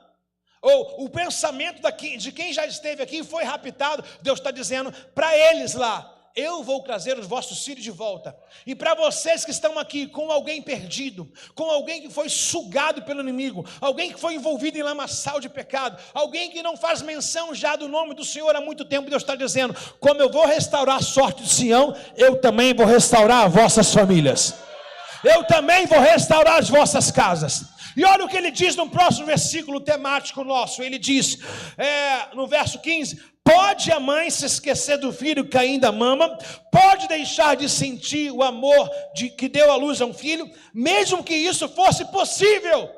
ou o pensamento de quem já esteve aqui e foi raptado. Deus está dizendo para eles lá, eu vou trazer os vossos filhos de volta. E para vocês que estão aqui com alguém perdido, com alguém que foi sugado pelo inimigo, alguém que foi envolvido em lamaçal de pecado, alguém que não faz menção já do nome do Senhor há muito tempo, Deus está dizendo, como eu vou restaurar a sorte de Sião, eu também vou restaurar as vossas famílias. Eu também vou restaurar as vossas casas. E olha o que ele diz no próximo versículo temático nosso. Ele diz, no verso 15, pode a mãe se esquecer do filho que ainda mama, pode deixar de sentir o amor que deu à luz a um filho, mesmo que isso fosse possível.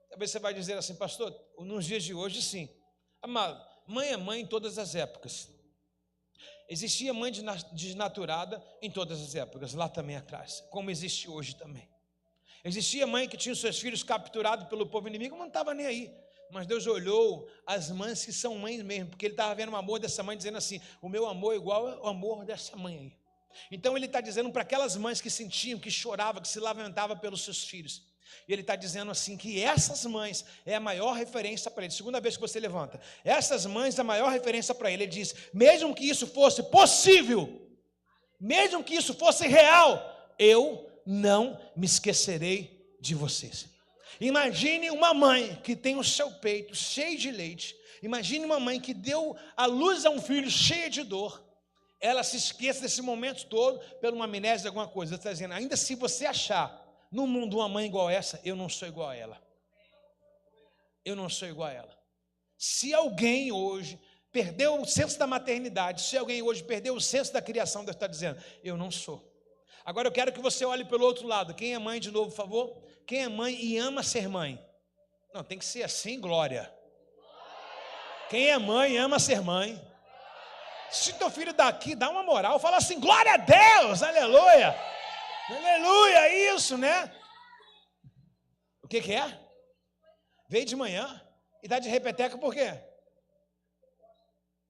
Talvez você vai dizer assim, pastor, nos dias de hoje sim. Amado, mãe é mãe em todas as épocas. Existia mãe desnaturada em todas as épocas, lá também atrás, como existe hoje também. Existia mãe que tinha os seus filhos capturados pelo povo inimigo, mas não estava nem aí. Mas Deus olhou as mães que são mães mesmo, porque Ele estava vendo o amor dessa mãe, dizendo assim, o meu amor é igual ao amor dessa mãe aí. Então Ele está dizendo para aquelas mães que sentiam, que choravam, que se lamentavam pelos seus filhos. E Ele está dizendo assim, que essas mães é a maior referência para Ele. Segunda vez que você levanta, essas mães é a maior referência para Ele. Ele diz, mesmo que isso fosse possível, mesmo que isso fosse real, eu não me esquecerei de vocês. Imagine uma mãe que tem o seu peito cheio de leite. Imagine uma mãe que deu à luz a um filho cheio de dor. Ela se esqueça desse momento todo pela uma amnésia de alguma coisa. Está dizendo, ainda se você achar no mundo uma mãe igual essa, eu não sou igual a ela. Eu não sou igual a ela. Se alguém hoje perdeu o senso da maternidade, se alguém hoje perdeu o senso da criação, Deus está dizendo, eu não sou. Agora eu quero que você olhe pelo outro lado. Quem é mãe de novo, por favor? Quem é mãe e ama ser mãe? Não, tem que ser assim, glória. Quem é mãe e ama ser mãe? Se teu filho daqui dá uma moral, fala assim, glória a Deus, aleluia. Aleluia, isso, né? O que é? Veio de manhã e dá de repeteca por quê?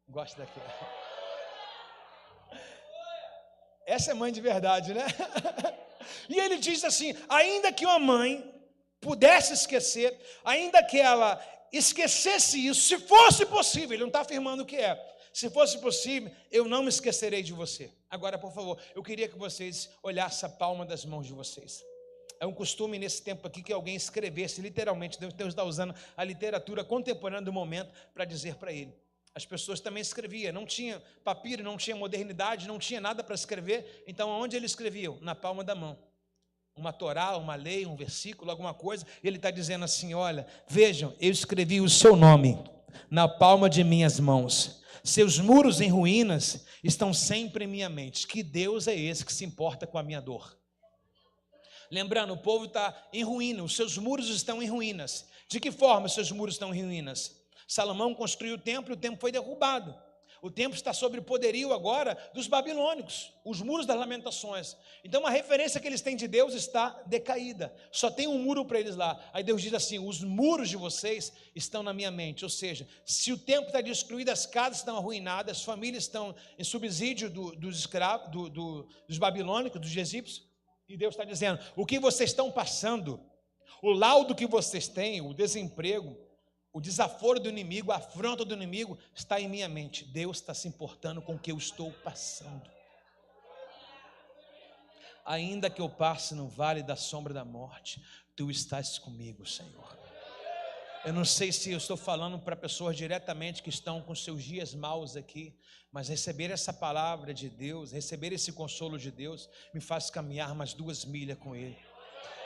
Gosto daquilo. Essa é mãe de verdade, né? E ele diz assim, ainda que uma mãe pudesse esquecer, ainda que ela esquecesse isso, se fosse possível, ele não está afirmando o que é, se fosse possível, eu não me esquecerei de você. Agora, por favor, eu queria que vocês olhassem a palma das mãos de vocês. É um costume nesse tempo aqui que alguém escrevesse, literalmente, Deus está usando a literatura contemporânea do momento para dizer para ele. As pessoas também escreviam, não tinha papiro, não tinha modernidade, não tinha nada para escrever, então onde eles escreviam? Na palma da mão. Uma Torá, uma lei, um versículo, alguma coisa, ele está dizendo assim, olha, vejam, eu escrevi o seu nome na palma de minhas mãos, seus muros em ruínas estão sempre em minha mente, que Deus é esse que se importa com a minha dor. Lembrando, o povo está em ruína, os seus muros estão em ruínas. De que forma os seus muros estão em ruínas? Salomão construiu o templo e o templo foi derrubado. O templo está sob o poderio agora dos babilônicos, os muros das lamentações. Então a referência que eles têm de Deus está decaída. Só tem um muro para eles lá. Aí Deus diz assim, os muros de vocês estão na minha mente. Ou seja, se o templo está destruído, as casas estão arruinadas, as famílias estão em subsídio dos escravos, dos babilônicos, dos egípcios. E Deus está dizendo, o que vocês estão passando, o laudo que vocês têm, o desemprego, o desaforo do inimigo, a afronta do inimigo está em minha mente. Deus está se importando com o que eu estou passando. Ainda que eu passe no vale da sombra da morte, tu estás comigo, Senhor. Eu não sei se eu estou falando para pessoas diretamente que estão com seus dias maus aqui, mas receber essa palavra de Deus, receber esse consolo de Deus, me faz caminhar mais 2 milhas com Ele.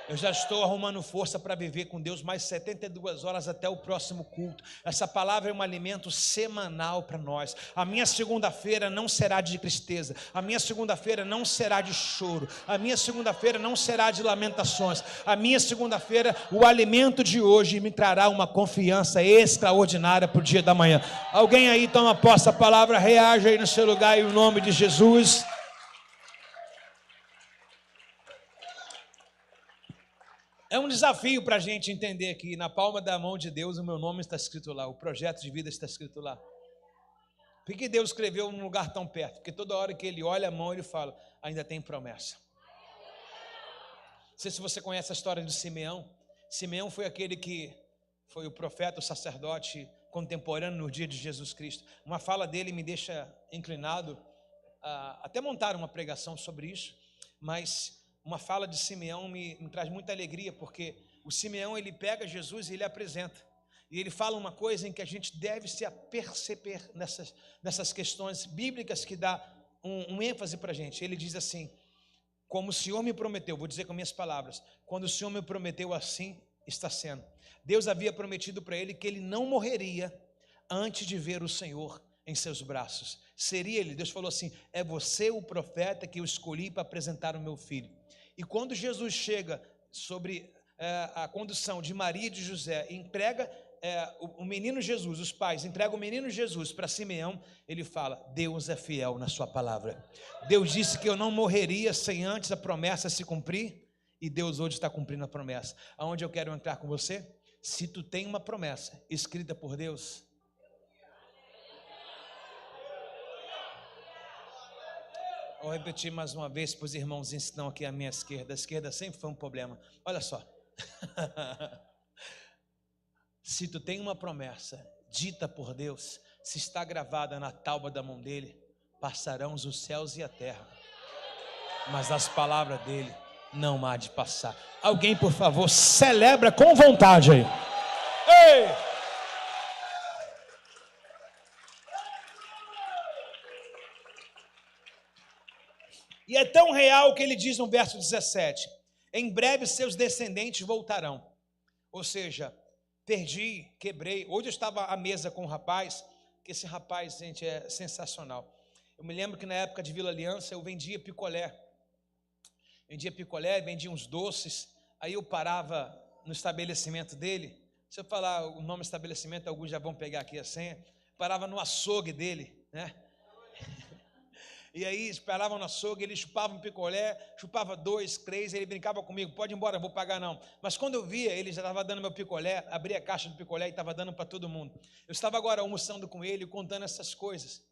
Eu já estou arrumando força para viver com Deus mais 72 horas até o próximo culto. Essa palavra é um alimento semanal para nós. A minha segunda-feira não será de tristeza. A minha segunda-feira não será de choro. A minha segunda-feira não será de lamentações. A minha segunda-feira, o alimento de hoje me trará uma confiança extraordinária para o dia da manhã. Alguém aí toma posse da palavra, reage aí no seu lugar em nome de Jesus. É um desafio para a gente entender que na palma da mão de Deus o meu nome está escrito lá, o projeto de vida está escrito lá. Por que Deus escreveu num lugar tão perto? Porque toda hora que Ele olha a mão, Ele fala, ainda tem promessa. Não sei se você conhece a história de Simeão. Simeão foi aquele que foi o profeta, o sacerdote contemporâneo no dia de Jesus Cristo. Uma fala dele me deixa inclinado até montar uma pregação sobre isso, mas uma fala de Simeão me traz muita alegria, porque o Simeão, ele pega Jesus e ele apresenta, e ele fala uma coisa em que a gente deve se aperceber nessas questões bíblicas que dá um ênfase para a gente. Ele diz assim: como o Senhor me prometeu, vou dizer com minhas palavras, quando o Senhor me prometeu, assim está sendo. Deus havia prometido para ele que ele não morreria antes de ver o Senhor em seus braços. Seria ele, Deus falou assim: é você o profeta que eu escolhi para apresentar o meu filho. E quando Jesus chega sobre a condução de Maria e de José, e entrega o menino Jesus, os pais entregam o menino Jesus para Simeão, ele fala: Deus é fiel na sua palavra. Deus disse que eu não morreria sem antes a promessa se cumprir, e Deus hoje está cumprindo a promessa. Aonde eu quero entrar com você? Se tu tem uma promessa escrita por Deus, vou repetir mais uma vez para os irmãos que estão aqui à minha esquerda. A esquerda sempre foi um problema. Olha só. Se tu tem uma promessa dita por Deus, se está gravada na tábua da mão dele, passarão os céus e a terra, mas as palavras dele não há de passar. Alguém, por favor, celebra com vontade aí. Ei! E é tão real que ele diz no verso 17: em breve seus descendentes voltarão. Ou seja, perdi, quebrei. Hoje eu estava à mesa com um rapaz, que esse rapaz, gente, é sensacional. Eu me lembro que na época de Vila Aliança eu vendia picolé. Vendia uns doces. Aí eu parava no estabelecimento dele. Se eu falar o nome do estabelecimento, alguns já vão pegar aqui a senha. Parava no açougue dele, né? E aí esperavam no açougue, ele chupava um picolé, chupava 2, 3, ele brincava comigo: pode ir embora, eu vou pagar não. Mas quando eu via, ele já estava dando meu picolé, abria a caixa do picolé e estava dando para todo mundo. Eu estava agora almoçando com ele, contando essas coisas.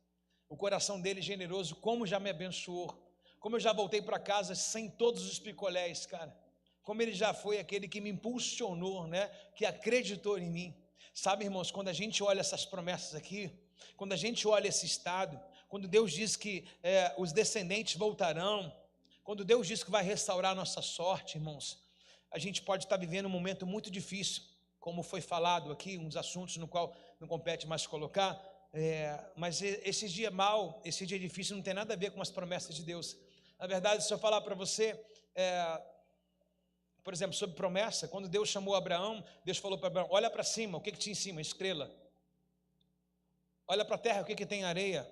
O coração dele generoso, como já me abençoou. Como eu já voltei para casa sem todos os picolés, cara. Como ele já foi aquele que me impulsionou, né? Que acreditou em mim. Sabe, irmãos, quando a gente olha essas promessas aqui, quando a gente olha esse estado, quando Deus diz que os descendentes voltarão, quando Deus diz que vai restaurar a nossa sorte, irmãos, a gente pode estar vivendo um momento muito difícil, como foi falado aqui, uns assuntos no qual não compete mais colocar, mas esse dia mau, esse dia difícil não tem nada a ver com as promessas de Deus. Na verdade, se eu falar para você, por exemplo, sobre promessa, quando Deus chamou Abraão, Deus falou para Abraão: olha para cima, o que tinha em cima? Estrela. Olha para a terra, o que tem areia?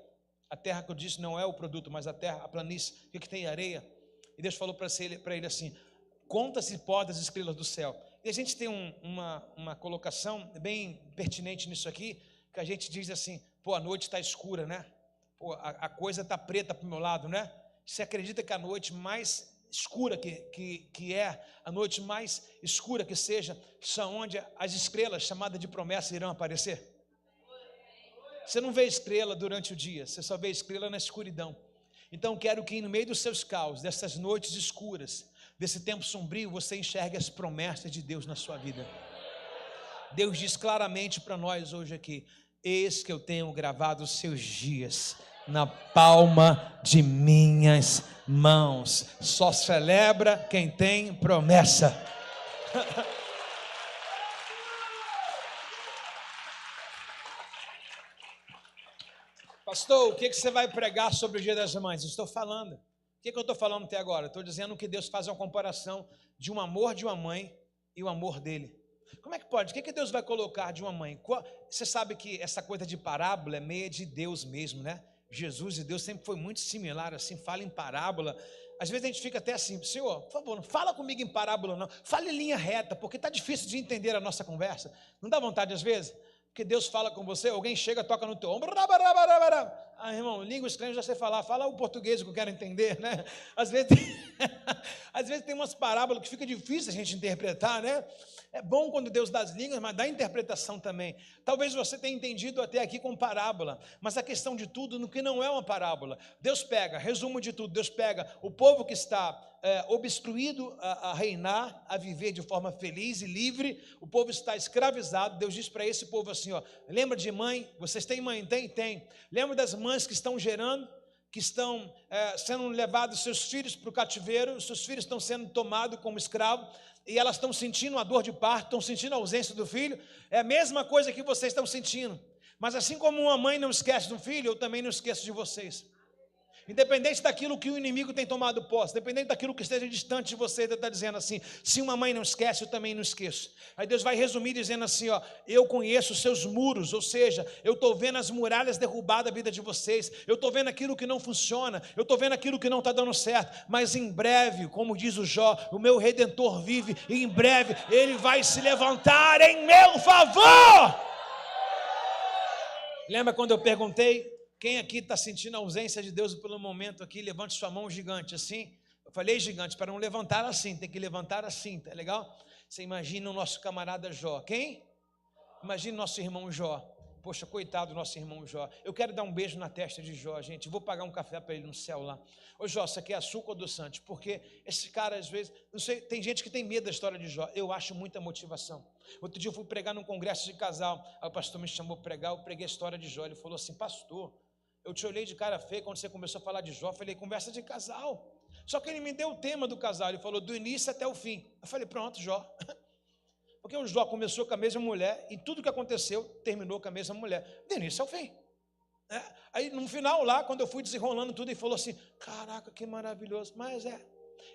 A terra que eu disse não é o produto, mas a terra, a planície, o que tem areia? E Deus falou para ele assim: conta-se pó das estrelas do céu. E a gente tem uma colocação bem pertinente nisso aqui, que a gente diz assim: pô, a noite está escura, né? Pô, a coisa está preta para o meu lado, né? Você acredita que a noite mais escura que é, a noite mais escura que seja, são onde as estrelas chamadas de promessa irão aparecer? Você não vê estrela durante o dia, você só vê estrela na escuridão. Então quero que no meio dos seus caos, dessas noites escuras, desse tempo sombrio, você enxergue as promessas de Deus na sua vida. Deus diz claramente para nós hoje aqui: eis que eu tenho gravado os seus dias na palma de minhas mãos. Só celebra quem tem promessa. Pastor, o que você vai pregar sobre o Dia das Mães? Estou falando. O que eu estou falando até agora? Estou dizendo que Deus faz uma comparação de um amor de uma mãe e o amor dele. Como é que pode? O que Deus vai colocar de uma mãe? Você sabe que essa coisa de parábola é meia de Deus mesmo, né? Jesus e Deus sempre foi muito similar, assim, fala em parábola. Às vezes a gente fica até assim: Senhor, por favor, não fala comigo em parábola não, fala em linha reta, porque está difícil de entender a nossa conversa. Não dá vontade às vezes? Porque Deus fala com você, alguém chega, toca no teu ombro, irmão, língua estranha já sei falar, fala o português que eu quero entender, né? Às vezes tem umas parábolas que fica difícil a gente interpretar, né? É bom quando Deus dá as línguas, mas dá interpretação também. Talvez você tenha entendido até aqui com parábola, mas a questão de tudo no que não é uma parábola. Deus pega, resumo de tudo, Deus pega o povo que está obstruído a reinar, a viver de forma feliz e livre, o povo está escravizado. Deus diz para esse povo assim: ó, lembra de mãe? Vocês têm mãe? Tem. Lembra das mães que estão gerando, que estão sendo levados seus filhos para o cativeiro, seus filhos estão sendo tomados como escravos, e elas estão sentindo a dor de parto, estão sentindo a ausência do filho, é a mesma coisa que vocês estão sentindo. Mas assim como uma mãe não esquece do filho, eu também não esqueço de vocês. Independente daquilo que o inimigo tem tomado posse, independente daquilo que esteja distante de você, Deus está dizendo assim: se uma mãe não esquece, eu também não esqueço. Aí Deus vai resumir dizendo assim: eu conheço os seus muros, ou seja, eu estou vendo as muralhas derrubadas da vida de vocês, eu estou vendo aquilo que não funciona, eu estou vendo aquilo que não está dando certo, mas em breve, como diz o Jó, o meu Redentor vive, e em breve ele vai se levantar em meu favor. Lembra quando eu perguntei? Quem aqui está sentindo a ausência de Deus pelo momento aqui? Levante sua mão gigante assim. Eu falei gigante, para não levantar assim, tem que levantar assim, tá legal? Você imagina o nosso camarada Jó. Quem? Imagina o nosso irmão Jó. Poxa, coitado do nosso irmão Jó. Eu quero dar um beijo na testa de Jó, gente. Vou pagar um café para ele no céu lá. Ô Jó, você quer açúcar ou adoçante? Porque esse cara, às vezes, não sei, tem gente que tem medo da história de Jó. Eu acho muita motivação. Outro dia eu fui pregar num congresso de casal. Aí o pastor me chamou para pregar, eu preguei a história de Jó. Ele falou assim: pastor, eu te olhei de cara feia quando você começou a falar de Jó. Eu falei: conversa de casal. Só que ele me deu o tema do casal. Ele falou: do início até o fim. Eu falei: pronto, Jó. Porque o Jó começou com a mesma mulher e tudo que aconteceu terminou com a mesma mulher, do início ao fim. Aí no final lá, quando eu fui desenrolando tudo, ele falou assim: caraca, que maravilhoso. Mas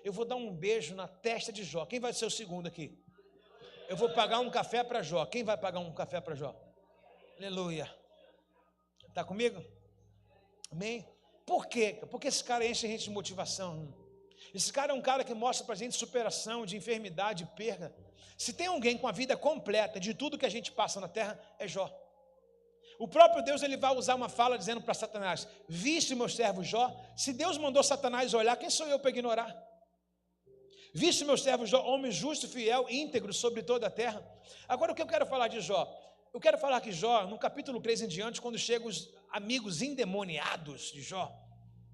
eu vou dar um beijo na testa de Jó. Quem vai ser o segundo aqui? Eu vou pagar um café para Jó. Quem vai pagar um café para Jó? Aleluia. Está comigo? Amém? Por quê? Porque esse cara enche a gente de motivação. Esse cara é um cara que mostra para a gente superação de enfermidade, de perda. Se tem alguém com a vida completa de tudo que a gente passa na terra, é Jó. O próprio Deus, ele vai usar uma fala dizendo para Satanás: viste meu servo Jó? Se Deus mandou Satanás olhar, quem sou eu para ignorar? Viste meu servo Jó, homem justo, fiel, íntegro sobre toda a terra? Agora o que eu quero falar de Jó? Eu quero falar que Jó, no capítulo 3 em diante, quando chegam os amigos endemoniados de Jó,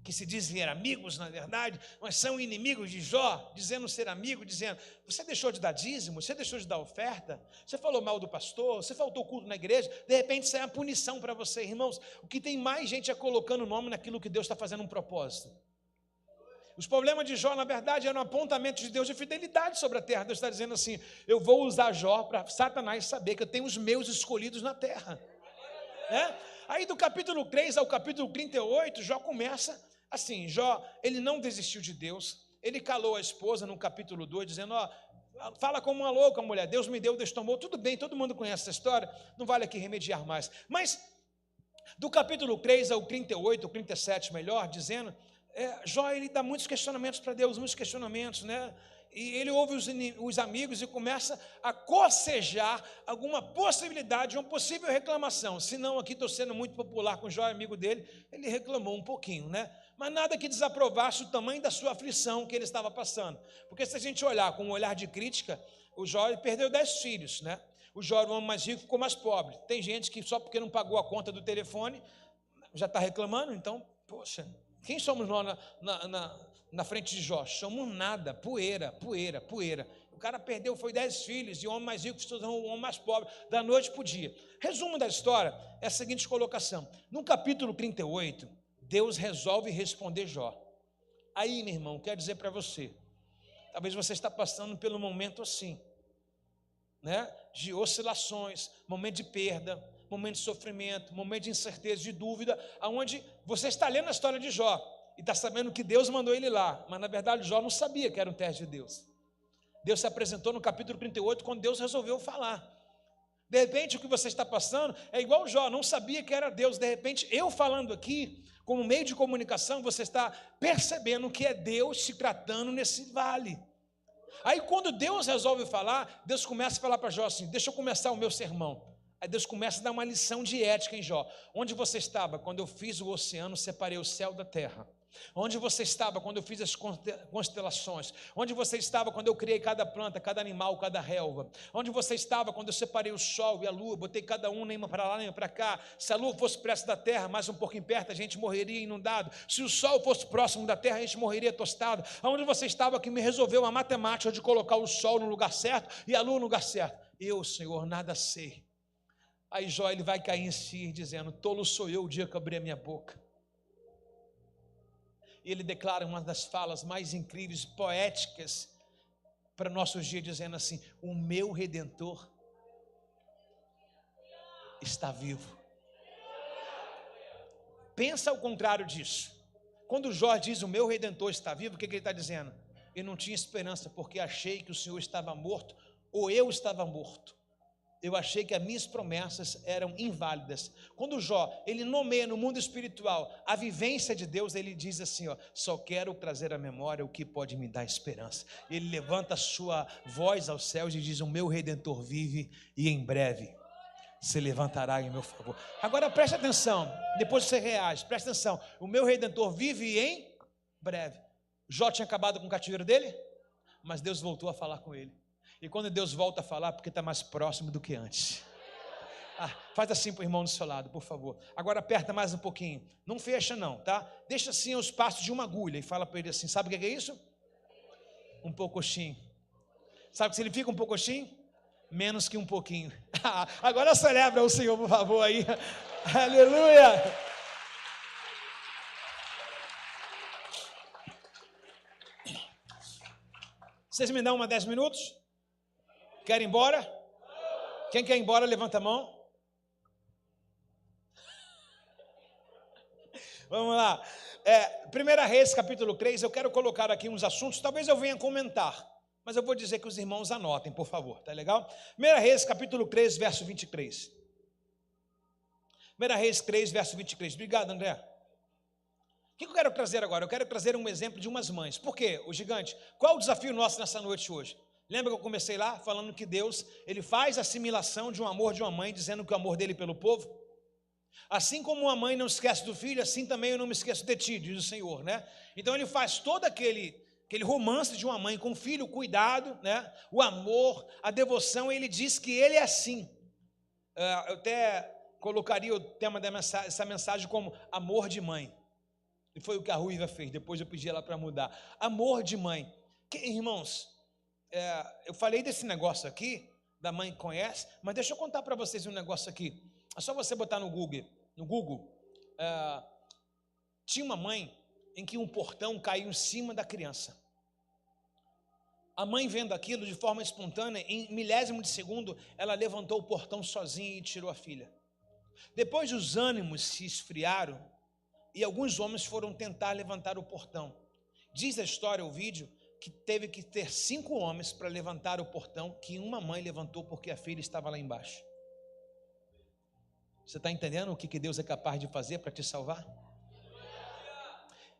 que se dizem amigos, na verdade, mas são inimigos de Jó, dizendo ser amigo, dizendo: você deixou de dar dízimo, você deixou de dar oferta, você falou mal do pastor, você faltou culto na igreja, de repente isso é uma punição para você. Irmãos, o que tem mais gente é colocando o nome naquilo que Deus está fazendo um propósito. Os problemas de Jó, na verdade, eram um apontamento de Deus de fidelidade sobre a terra. Deus está dizendo assim: eu vou usar Jó para Satanás saber que eu tenho os meus escolhidos na terra. Aí do capítulo 3 ao capítulo 38, Jó começa assim. Jó, ele não desistiu de Deus. Ele calou a esposa no capítulo 2, dizendo: fala como uma louca mulher, Deus me deu, Deus tomou. Tudo bem, todo mundo conhece essa história, não vale aqui remediar mais. Mas do capítulo 3 ao 38, ou 37 melhor dizendo, Jó, ele dá muitos questionamentos para Deus, muitos questionamentos, né? E ele ouve os amigos e começa a cocejar alguma possibilidade, uma possível reclamação. Se não, aqui estou sendo muito popular com o Jó, amigo dele, ele reclamou um pouquinho, né? Mas nada que desaprovasse o tamanho da sua aflição que ele estava passando. Porque se a gente olhar com um olhar de crítica, o Jó, ele perdeu 10 filhos, né? O Jó era o homem mais rico, ficou mais pobre. Tem gente que só porque não pagou a conta do telefone já está reclamando. Então, poxa, quem somos nós na frente de Jó? Somos nada, poeira. O cara perdeu, foi 10 filhos, e o homem mais rico se tornou o homem mais pobre, da noite para o dia. Resumo da história é a seguinte colocação: no capítulo 38, Deus resolve responder Jó. Aí, meu irmão, quero dizer para você, talvez você está passando pelo momento assim, né? De oscilações, momento de perda, momento de sofrimento, momento de incerteza, de dúvida, aonde você está lendo a história de Jó e está sabendo que Deus mandou ele lá, mas na verdade Jó não sabia que era um teste de Deus. Deus se apresentou no capítulo 38 quando Deus resolveu falar. De repente o que você está passando é igual Jó, não sabia que era Deus. De repente eu falando aqui, como meio de comunicação, você está percebendo que é Deus se tratando nesse vale. Aí quando Deus resolve falar, Deus começa a falar para Jó assim: deixa eu começar o meu sermão. Aí Deus começa a dar uma lição de ética em Jó. Onde você estava quando eu fiz o oceano, separei o céu da terra? Onde você estava quando eu fiz as constelações? Onde você estava quando eu criei cada planta, cada animal, cada relva? Onde você estava quando eu separei o sol e a lua, botei cada um nem para lá nem para cá? Se a lua fosse perto da terra, mais um pouquinho perto, a gente morreria inundado. Se o sol fosse próximo da terra, a gente morreria tostado. Onde você estava que me resolveu a matemática de colocar o sol no lugar certo e a lua no lugar certo? Eu, Senhor, nada sei. Aí Jó, ele vai cair em si dizendo: tolo sou eu o dia que eu abri a minha boca. E ele declara uma das falas mais incríveis, poéticas, para nossos dias, dizendo assim: o meu Redentor está vivo. Pensa ao contrário disso. Quando Jó diz o meu Redentor está vivo, o que ele está dizendo? Eu não tinha esperança porque achei que o Senhor estava morto, ou eu estava morto. Eu achei que as minhas promessas eram inválidas. Quando Jó, ele nomeia no mundo espiritual a vivência de Deus, ele diz assim, ó: só quero trazer à memória o que pode me dar esperança. Ele levanta a sua voz aos céus e diz: o meu Redentor vive e em breve se levantará em meu favor. Agora preste atenção, depois você reage, preste atenção. O meu Redentor vive em breve. Jó tinha acabado com o cativeiro dele, mas Deus voltou a falar com ele. E quando Deus volta a falar, porque está mais próximo do que antes. Faz assim para o irmão do seu lado, por favor. Agora aperta mais um pouquinho. Não fecha não, tá? Deixa assim os passos de uma agulha e fala para ele assim: sabe o que é isso? Um poucoxinho. Sabe o que significa um poucoxinho? Menos que um pouquinho. Agora celebra o Senhor, por favor, aí. Aleluia. Vocês me dão 10 minutos? Quer ir embora? Quem quer ir embora, levanta a mão. Vamos lá. 1 Reis, capítulo 3, eu quero colocar aqui uns assuntos, talvez eu venha comentar, mas eu vou dizer que os irmãos anotem, por favor, tá legal? 1 Reis, capítulo 3, verso 23. 1 Reis 3, verso 23. Obrigado, André. O que eu quero trazer agora? Eu quero trazer um exemplo de umas mães. Por quê, o gigante? Qual o desafio nosso nessa noite hoje? Lembra que eu comecei lá falando que Deus, ele faz a assimilação de um amor de uma mãe, dizendo que o amor dele pelo povo? Assim como uma mãe não esquece do filho, assim também eu não me esqueço de ti, diz o Senhor, né? Então ele faz todo aquele romance de uma mãe com o filho, o cuidado, né? O amor, a devoção. Ele diz que ele é assim. Eu até colocaria o tema dessa mensagem como amor de mãe. E foi o que a Ruiva fez, depois eu pedi ela para mudar. Amor de mãe. Irmãos, eu falei desse negócio aqui, da mãe que conhece, mas deixa eu contar para vocês um negócio aqui. É só você botar no Google. Tinha uma mãe em que um portão caiu em cima da criança. A mãe, vendo aquilo de forma espontânea, em milésimo de segundo, ela levantou o portão sozinha e tirou a filha. Depois os ânimos se esfriaram e alguns homens foram tentar levantar o portão. Diz a história, o vídeo, que teve que ter 5 homens para levantar o portão, que uma mãe levantou porque a filha estava lá embaixo. Você está entendendo o que Deus é capaz de fazer para te salvar?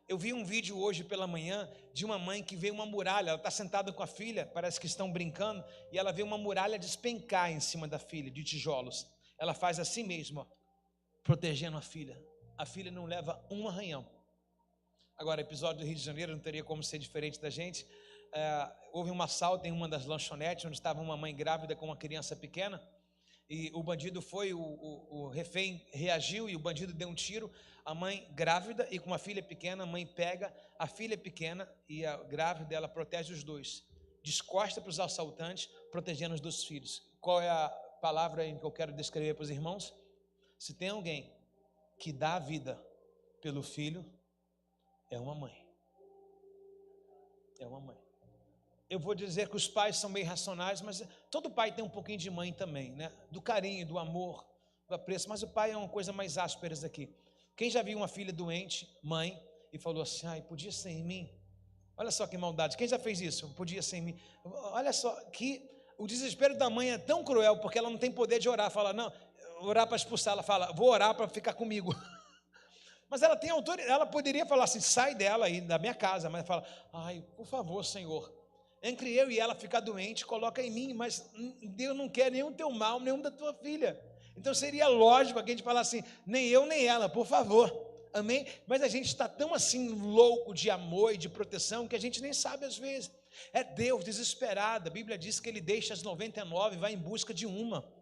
Eu vi um vídeo hoje pela manhã de uma mãe que vê uma muralha. Ela está sentada com a filha, parece que estão brincando, e ela vê uma muralha despencar em cima da filha, de tijolos. Ela faz assim mesmo, ó, protegendo a filha. A filha não leva um arranhão. Agora, episódio do Rio de Janeiro não teria como ser diferente da gente. Houve um assalto em uma das lanchonetes, onde estava uma mãe grávida com uma criança pequena. E o bandido foi, o refém reagiu e o bandido deu um tiro. A mãe grávida e com uma filha pequena, a mãe pega a filha pequena e a grávida, ela protege os dois. Descosta para os assaltantes, protegendo os 2 filhos. Qual é a palavra que eu quero descrever para os irmãos? Se tem alguém que dá a vida pelo filho, é uma mãe. É uma mãe. Eu vou dizer que os pais são bem racionais, mas todo pai tem um pouquinho de mãe também, né? Do carinho, do amor, do apreço. Mas o pai é uma coisa mais áspera aqui. Quem já viu uma filha doente, mãe, e falou assim: ai, podia ser em mim? Olha só que maldade. Quem já fez isso? Podia ser em mim. Olha só, que o desespero da mãe é tão cruel, porque ela não tem poder de orar. Fala, não, orar para expulsar. Ela fala, vou orar para ficar comigo. Mas ela tem autoridade. Ela poderia falar assim, sai dela aí, da minha casa. Mas fala, ai, por favor, Senhor, entre eu e ela ficar doente, coloca em mim, mas Deus não quer nenhum teu mal, nenhum da tua filha. Então seria lógico a gente falar assim, nem eu nem ela, por favor, amém? Mas a gente está tão assim louco de amor e de proteção que a gente nem sabe às vezes. É Deus desesperado. A Bíblia diz que ele deixa as 99 e vai em busca de uma.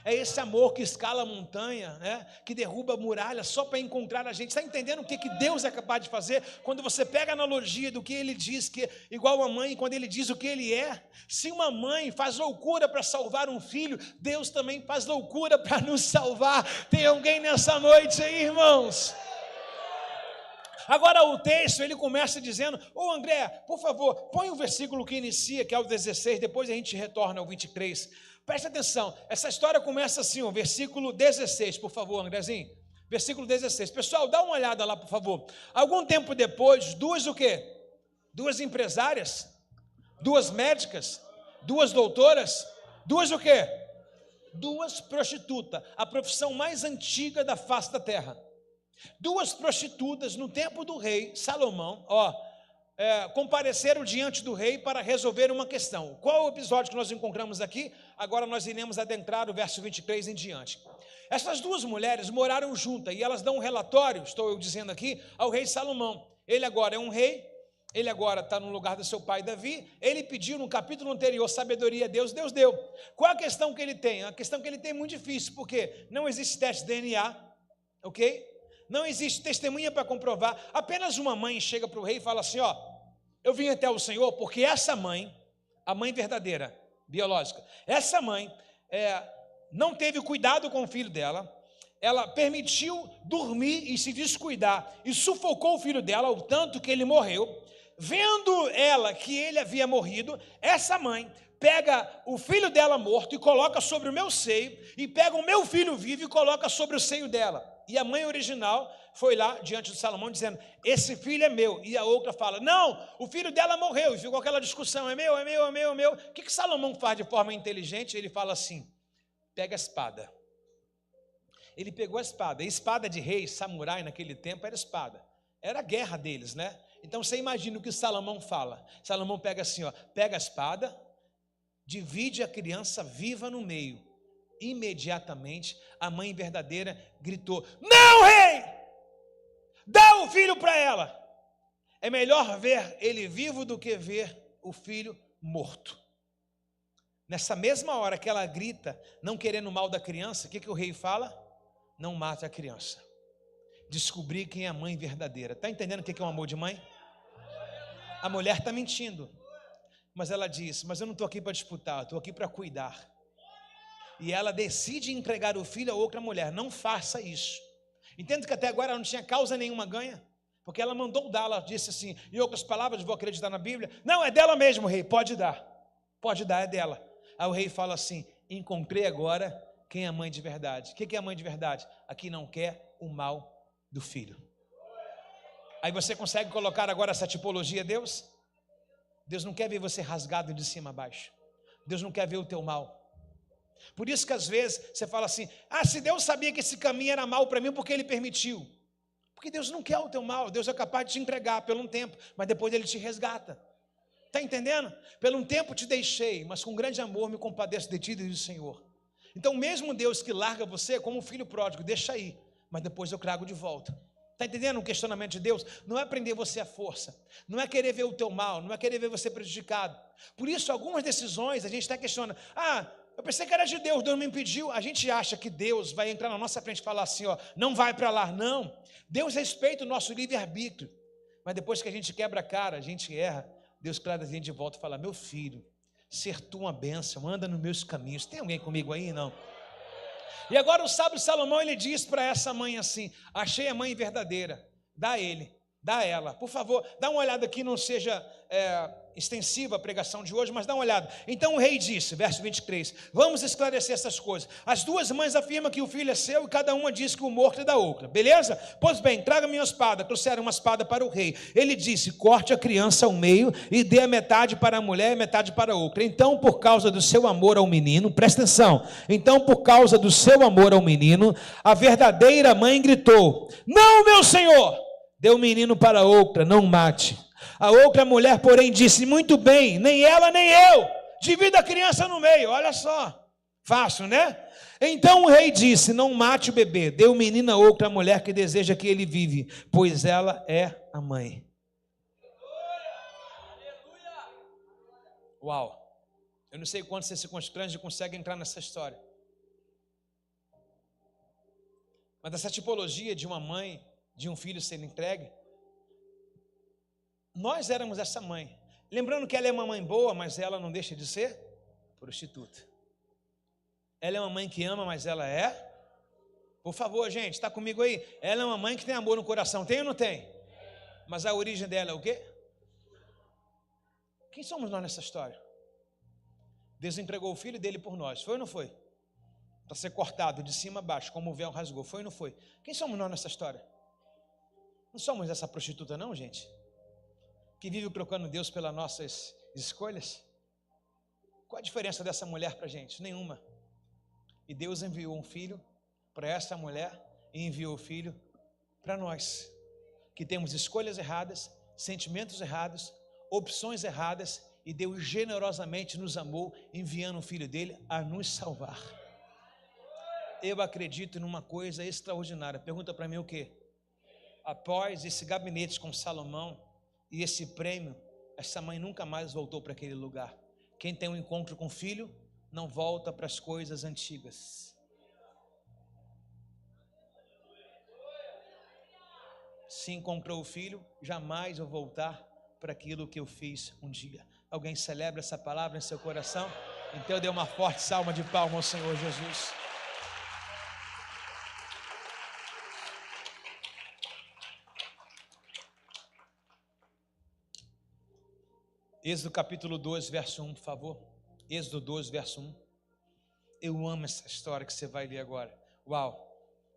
É esse amor que escala a montanha, né? Que derruba a muralha só para encontrar a gente. Está entendendo o que Deus é capaz de fazer? Quando você pega a analogia do que ele diz, que igual a mãe, quando ele diz o que ele é. Se uma mãe faz loucura para salvar um filho, Deus também faz loucura para nos salvar. Tem alguém nessa noite aí, irmãos? Agora o texto, ele começa dizendo, André, por favor, põe o versículo que inicia, que é o 16, depois a gente retorna ao 23. Presta atenção, essa história começa assim, o versículo 16, por favor, Andrezinho. Versículo 16. Pessoal, dá uma olhada lá, por favor. Algum tempo depois, duas o quê? Duas empresárias, duas médicas, duas doutoras, duas o quê? Duas prostitutas, a profissão mais antiga da face da terra. Duas prostitutas no tempo do rei Salomão, compareceram diante do rei para resolver uma questão. Qual o episódio que nós encontramos aqui? Agora nós iremos adentrar o verso 23 em diante. Essas duas mulheres moraram juntas e elas dão um relatório, estou eu dizendo aqui, ao rei Salomão. Ele agora é um rei, ele agora está no lugar do seu pai Davi. Ele pediu no capítulo anterior sabedoria a Deus, Deus deu. Qual a questão que ele tem? A questão que ele tem é muito difícil, porque não existe teste de DNA, ok? Não existe testemunha para comprovar. Apenas uma mãe chega para o rei e fala assim, eu vim até o Senhor porque essa mãe, a mãe verdadeira, biológica, essa mãe não teve cuidado com o filho dela, ela permitiu dormir e se descuidar, e sufocou o filho dela, o tanto que ele morreu. Vendo ela que ele havia morrido, essa mãe pega o filho dela morto e coloca sobre o meu seio, e pega o meu filho vivo e coloca sobre o seio dela. E a mãe original foi lá diante de Salomão dizendo, esse filho é meu. E a outra fala, não, o filho dela morreu. E ficou aquela discussão, é meu, é meu, é meu, é meu. O que Salomão faz de forma inteligente? Ele fala assim, pega a espada. Ele pegou a espada. E espada de rei, samurai naquele tempo era espada. Era a guerra deles, né? Então você imagina o que Salomão fala. Salomão pega assim, pega a espada, divide a criança viva no meio. Imediatamente a mãe verdadeira gritou, não, rei, dá o filho para ela. É melhor ver ele vivo do que ver o filho morto. Nessa mesma hora que ela grita, não querendo o mal da criança, o que o rei fala? Não mate a criança. Descobri quem é a mãe verdadeira. Está entendendo o que é um amor de mãe? A mulher está mentindo, mas ela diz, mas eu não estou aqui para disputar, eu estou aqui para cuidar. E ela decide entregar o filho a outra mulher. Não faça isso. Entende que até agora ela não tinha causa nenhuma ganha? Porque ela mandou dar, ela disse assim, em outras palavras, vou acreditar na Bíblia, não, é dela mesmo, rei, pode dar, é dela. Aí o rei fala assim, encontrei agora quem é a mãe de verdade. O que é a mãe de verdade? A que não quer o mal do filho. Aí você consegue colocar agora essa tipologia a Deus? Deus não quer ver você rasgado de cima a baixo. Deus não quer ver o teu mal. Por isso que às vezes você fala assim, se Deus sabia que esse caminho era mal para mim, por que Ele permitiu? Porque Deus não quer o teu mal, Deus é capaz de te entregar por um tempo, mas depois Ele te resgata. Está entendendo? Por um tempo te deixei, mas com grande amor me compadeço de ti, diz o Senhor. Então mesmo Deus que larga você como um filho pródigo, deixa aí, mas depois eu trago de volta. Está entendendo o questionamento de Deus? Não é prender você à força, não é querer ver o teu mal, não é querer ver você prejudicado. Por isso algumas decisões a gente está questionando, eu pensei que era de Deus, Deus me impediu. A gente acha que Deus vai entrar na nossa frente e falar assim, não vai para lá, não. Deus respeita o nosso livre-arbítrio, mas depois que a gente quebra a cara, a gente erra, Deus traz a gente de volta e fala, meu filho, ser tu uma bênção, anda nos meus caminhos. Tem alguém comigo aí, não? E agora o sábio Salomão, ele diz para essa mãe assim, achei a mãe verdadeira, dá a ela, por favor, dá uma olhada aqui, não seja extensiva a pregação de hoje, mas dá uma olhada. Então o rei disse, verso 23, vamos esclarecer essas coisas. As duas mães afirmam que o filho é seu e cada uma diz que o morto é da outra, beleza? Pois bem, traga-me uma espada. Trouxeram uma espada para o rei. Ele disse, corte a criança ao meio e dê a metade para a mulher e metade para a outra. Então, por causa do seu amor ao menino, presta atenção, então por causa do seu amor ao menino, a verdadeira mãe gritou, não, meu senhor, dê o menino para outra, não mate. A outra mulher, porém, disse, muito bem, nem ela nem eu, divida a criança no meio, olha só, fácil, né? Então o rei disse, não mate o bebê, dê o menino a outra mulher que deseja que ele vive, pois ela é a mãe. Uau, eu não sei quanto você se constrange e consegue entrar nessa história. Mas essa tipologia de uma mãe, de um filho sendo entregue, nós éramos essa mãe. Lembrando que ela é uma mãe boa, mas ela não deixa de ser prostituta. Ela é uma mãe que ama, mas ela é... Por favor, gente, está comigo aí? Ela é uma mãe que tem amor no coração. Tem ou não tem? Mas a origem dela é o quê? Quem somos nós nessa história? Deus entregou o filho dele por nós, foi ou não foi? Para ser cortado de cima a baixo, como o véu rasgou, foi ou não foi? Quem somos nós nessa história? Não somos essa prostituta não, gente? Que vive trocando Deus pelas nossas escolhas? Qual a diferença dessa mulher para a gente? Nenhuma. E Deus enviou um filho para essa mulher e enviou o filho para nós, que temos escolhas erradas, sentimentos errados, opções erradas, e Deus generosamente nos amou, enviando o filho dele a nos salvar. Eu acredito numa coisa extraordinária. Pergunta para mim o quê? Após esse gabinete com Salomão e esse prêmio, essa mãe nunca mais voltou para aquele lugar. Quem tem um encontro com o filho não volta para as coisas antigas. Se encontrou o filho, jamais vou voltar para aquilo que eu fiz um dia. Alguém celebra essa palavra em seu coração? Então dê uma forte salva de palmas ao Senhor Jesus. Êxodo capítulo 12, verso 1, por favor. Êxodo 12, verso 1. Eu amo essa história que você vai ler agora. Uau.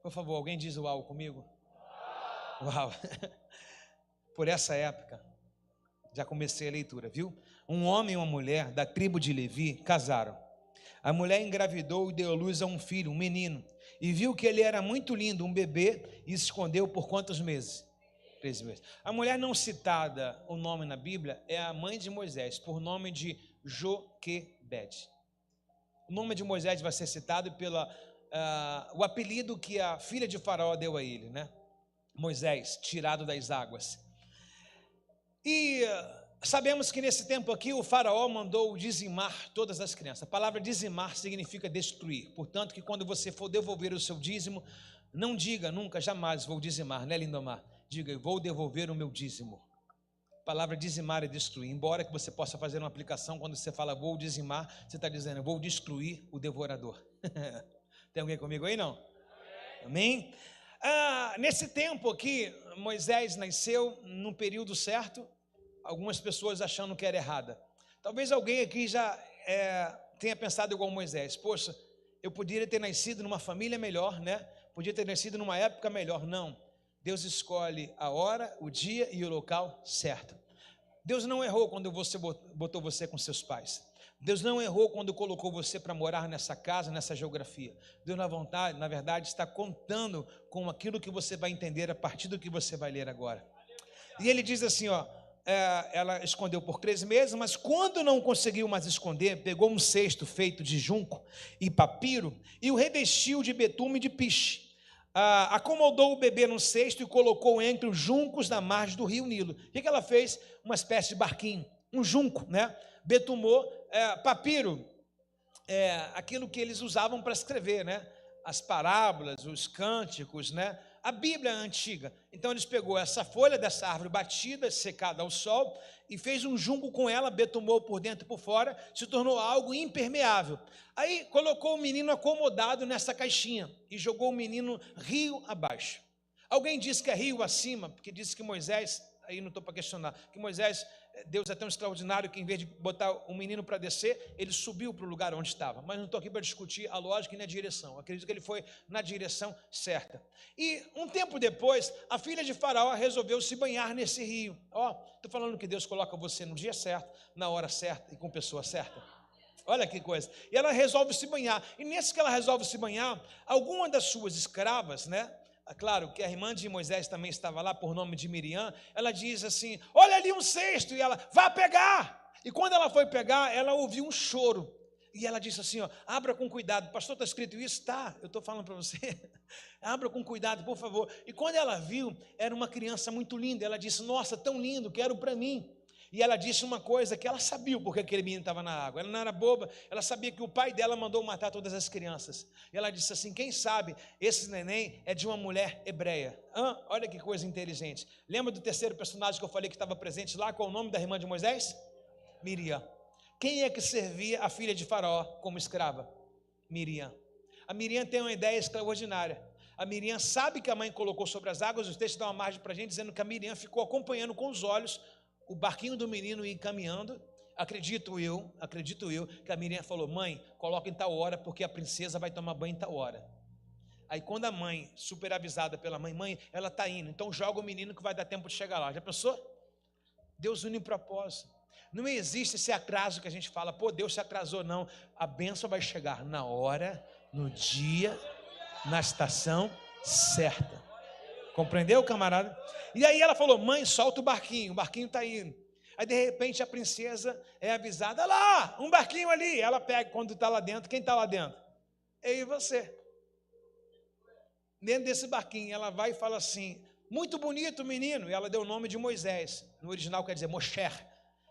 Por favor, alguém diz uau comigo? Uau. Por essa época, já comecei a leitura, viu? Um homem e uma mulher da tribo de Levi casaram. A mulher engravidou e deu à luz a um filho, um menino. E viu que ele era muito lindo, um bebê, e se escondeu por quantos meses? 13 meses. A mulher não citada, o nome na Bíblia, é a mãe de Moisés, por nome de Joquebede. O nome de Moisés vai ser citado pelo o apelido que a filha de Faraó deu a ele, né? Moisés, tirado das águas. E sabemos que nesse tempo aqui o Faraó mandou dizimar todas as crianças. A palavra dizimar significa destruir. Portanto, que quando você for devolver o seu dízimo, não diga nunca, jamais vou dizimar, né, Lindomar? Diga, vou devolver o meu dízimo. A palavra dizimar é destruir. Embora que você possa fazer uma aplicação, quando você fala vou dizimar, você está dizendo vou destruir o devorador. Tem alguém comigo aí, não? Amém? Nesse tempo aqui, Moisés nasceu num período certo, algumas pessoas achando que era errada. Talvez alguém aqui já tenha pensado igual Moisés. Poxa, eu poderia ter nascido numa família melhor, né? Podia ter nascido numa época melhor. Não. Deus escolhe a hora, o dia e o local certo. Deus não errou quando você botou você com seus pais. Deus não errou quando colocou você para morar nessa casa, nessa geografia. Deus, na verdade, está contando com aquilo que você vai entender a partir do que você vai ler agora. E ele diz assim, ela escondeu por 13 meses, mas quando não conseguiu mais esconder, pegou um cesto feito de junco e papiro e o revestiu de betume e de piche. Acomodou o bebê no cesto e colocou entre os juncos da margem do rio Nilo. O que ela fez? Uma espécie de barquinho, um junco, né? Betumou, papiro, aquilo que eles usavam para escrever, né? As parábolas, os cânticos, né? A Bíblia antiga. Então eles pegou essa folha dessa árvore batida, secada ao sol, e fez um junco com ela, betumou por dentro e por fora, se tornou algo impermeável. Aí colocou o menino acomodado nessa caixinha e jogou o menino rio abaixo. Alguém disse que é rio acima, porque disse que Moisés, aí não estou para questionar, que Moisés, Deus é tão extraordinário que em vez de botar o menino para descer, ele subiu para o lugar onde estava. Mas não estou aqui para discutir a lógica e a direção. Acredito que ele foi na direção certa. E um tempo depois, a filha de Faraó resolveu se banhar nesse rio. Estou falando que Deus coloca você no dia certo, na hora certa e com pessoa certa. Olha que coisa. E ela resolve se banhar. E nesse que ela resolve se banhar, alguma das suas escravas, né? Claro que a irmã de Moisés também estava lá, por nome de Miriam. Ela diz assim, olha ali um cesto, e ela, vá pegar. E quando ela foi pegar, ela ouviu um choro. E ela disse assim, abra com cuidado. Pastor, está escrito isso? Tá, eu estou falando para você. Abra com cuidado, por favor. E quando ela viu, era uma criança muito linda. Ela disse, nossa, tão lindo, quero para mim. E ela disse uma coisa que ela sabia porque aquele menino estava na água. Ela não era boba, ela sabia que o pai dela mandou matar todas as crianças. E ela disse assim, quem sabe esse neném é de uma mulher hebreia. Olha que coisa inteligente. Lembra do terceiro personagem que eu falei que estava presente lá? Qual o nome da irmã de Moisés? Miriam. Quem é que servia a filha de Faraó como escrava? Miriam. A Miriam tem uma ideia extraordinária. A Miriam sabe que a mãe colocou sobre as águas. Os textos dão uma margem para a gente, dizendo que a Miriam ficou acompanhando com os olhos o barquinho do menino ir caminhando. Acredito eu, que a Miriam falou: mãe, coloca em tal hora, porque a princesa vai tomar banho em tal hora. Aí quando a mãe, super avisada pela mãe, ela está indo, então joga o menino que vai dar tempo de chegar lá. Já pensou? Deus une em propósito. Não existe esse atraso que a gente fala: pô, Deus se atrasou. Não, a bênção vai chegar na hora, no dia, na estação certa. Compreendeu, camarada? E aí ela falou: mãe, solta o barquinho está indo. Aí de repente a princesa é avisada: olha lá, um barquinho ali. Ela pega, quando está lá dentro, quem está lá dentro? Eu e você. Dentro desse barquinho, ela vai e fala assim: muito bonito menino. E ela deu o nome de Moisés. No original quer dizer Mosher,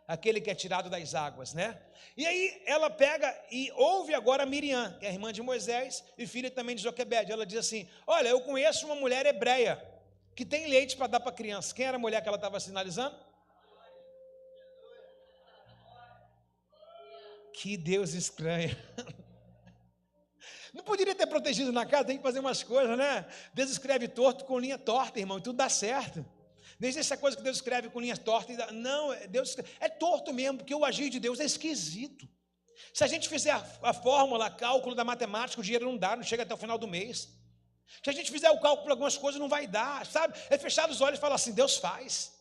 aquele que é tirado das águas, né? E aí ela pega e ouve agora a Miriam, que é a irmã de Moisés e filha também de Joquebede. Ela diz assim: olha, eu conheço uma mulher hebreia que tem leite para dar para a criança. Quem era a mulher que ela estava sinalizando? Que Deus estranho. Não poderia ter protegido na casa, tem que fazer umas coisas, né? Deus escreve torto com linha torta, irmão, e tudo dá certo. Não existe essa coisa que Deus escreve com linha torta. Não, Deus é torto mesmo, porque o agir de Deus é esquisito. Se a gente fizer a fórmula, cálculo da matemática, o dinheiro não dá, não chega até o final do mês. Se a gente fizer o cálculo para algumas coisas, não vai dar, sabe? É fechar os olhos e falar assim: Deus faz.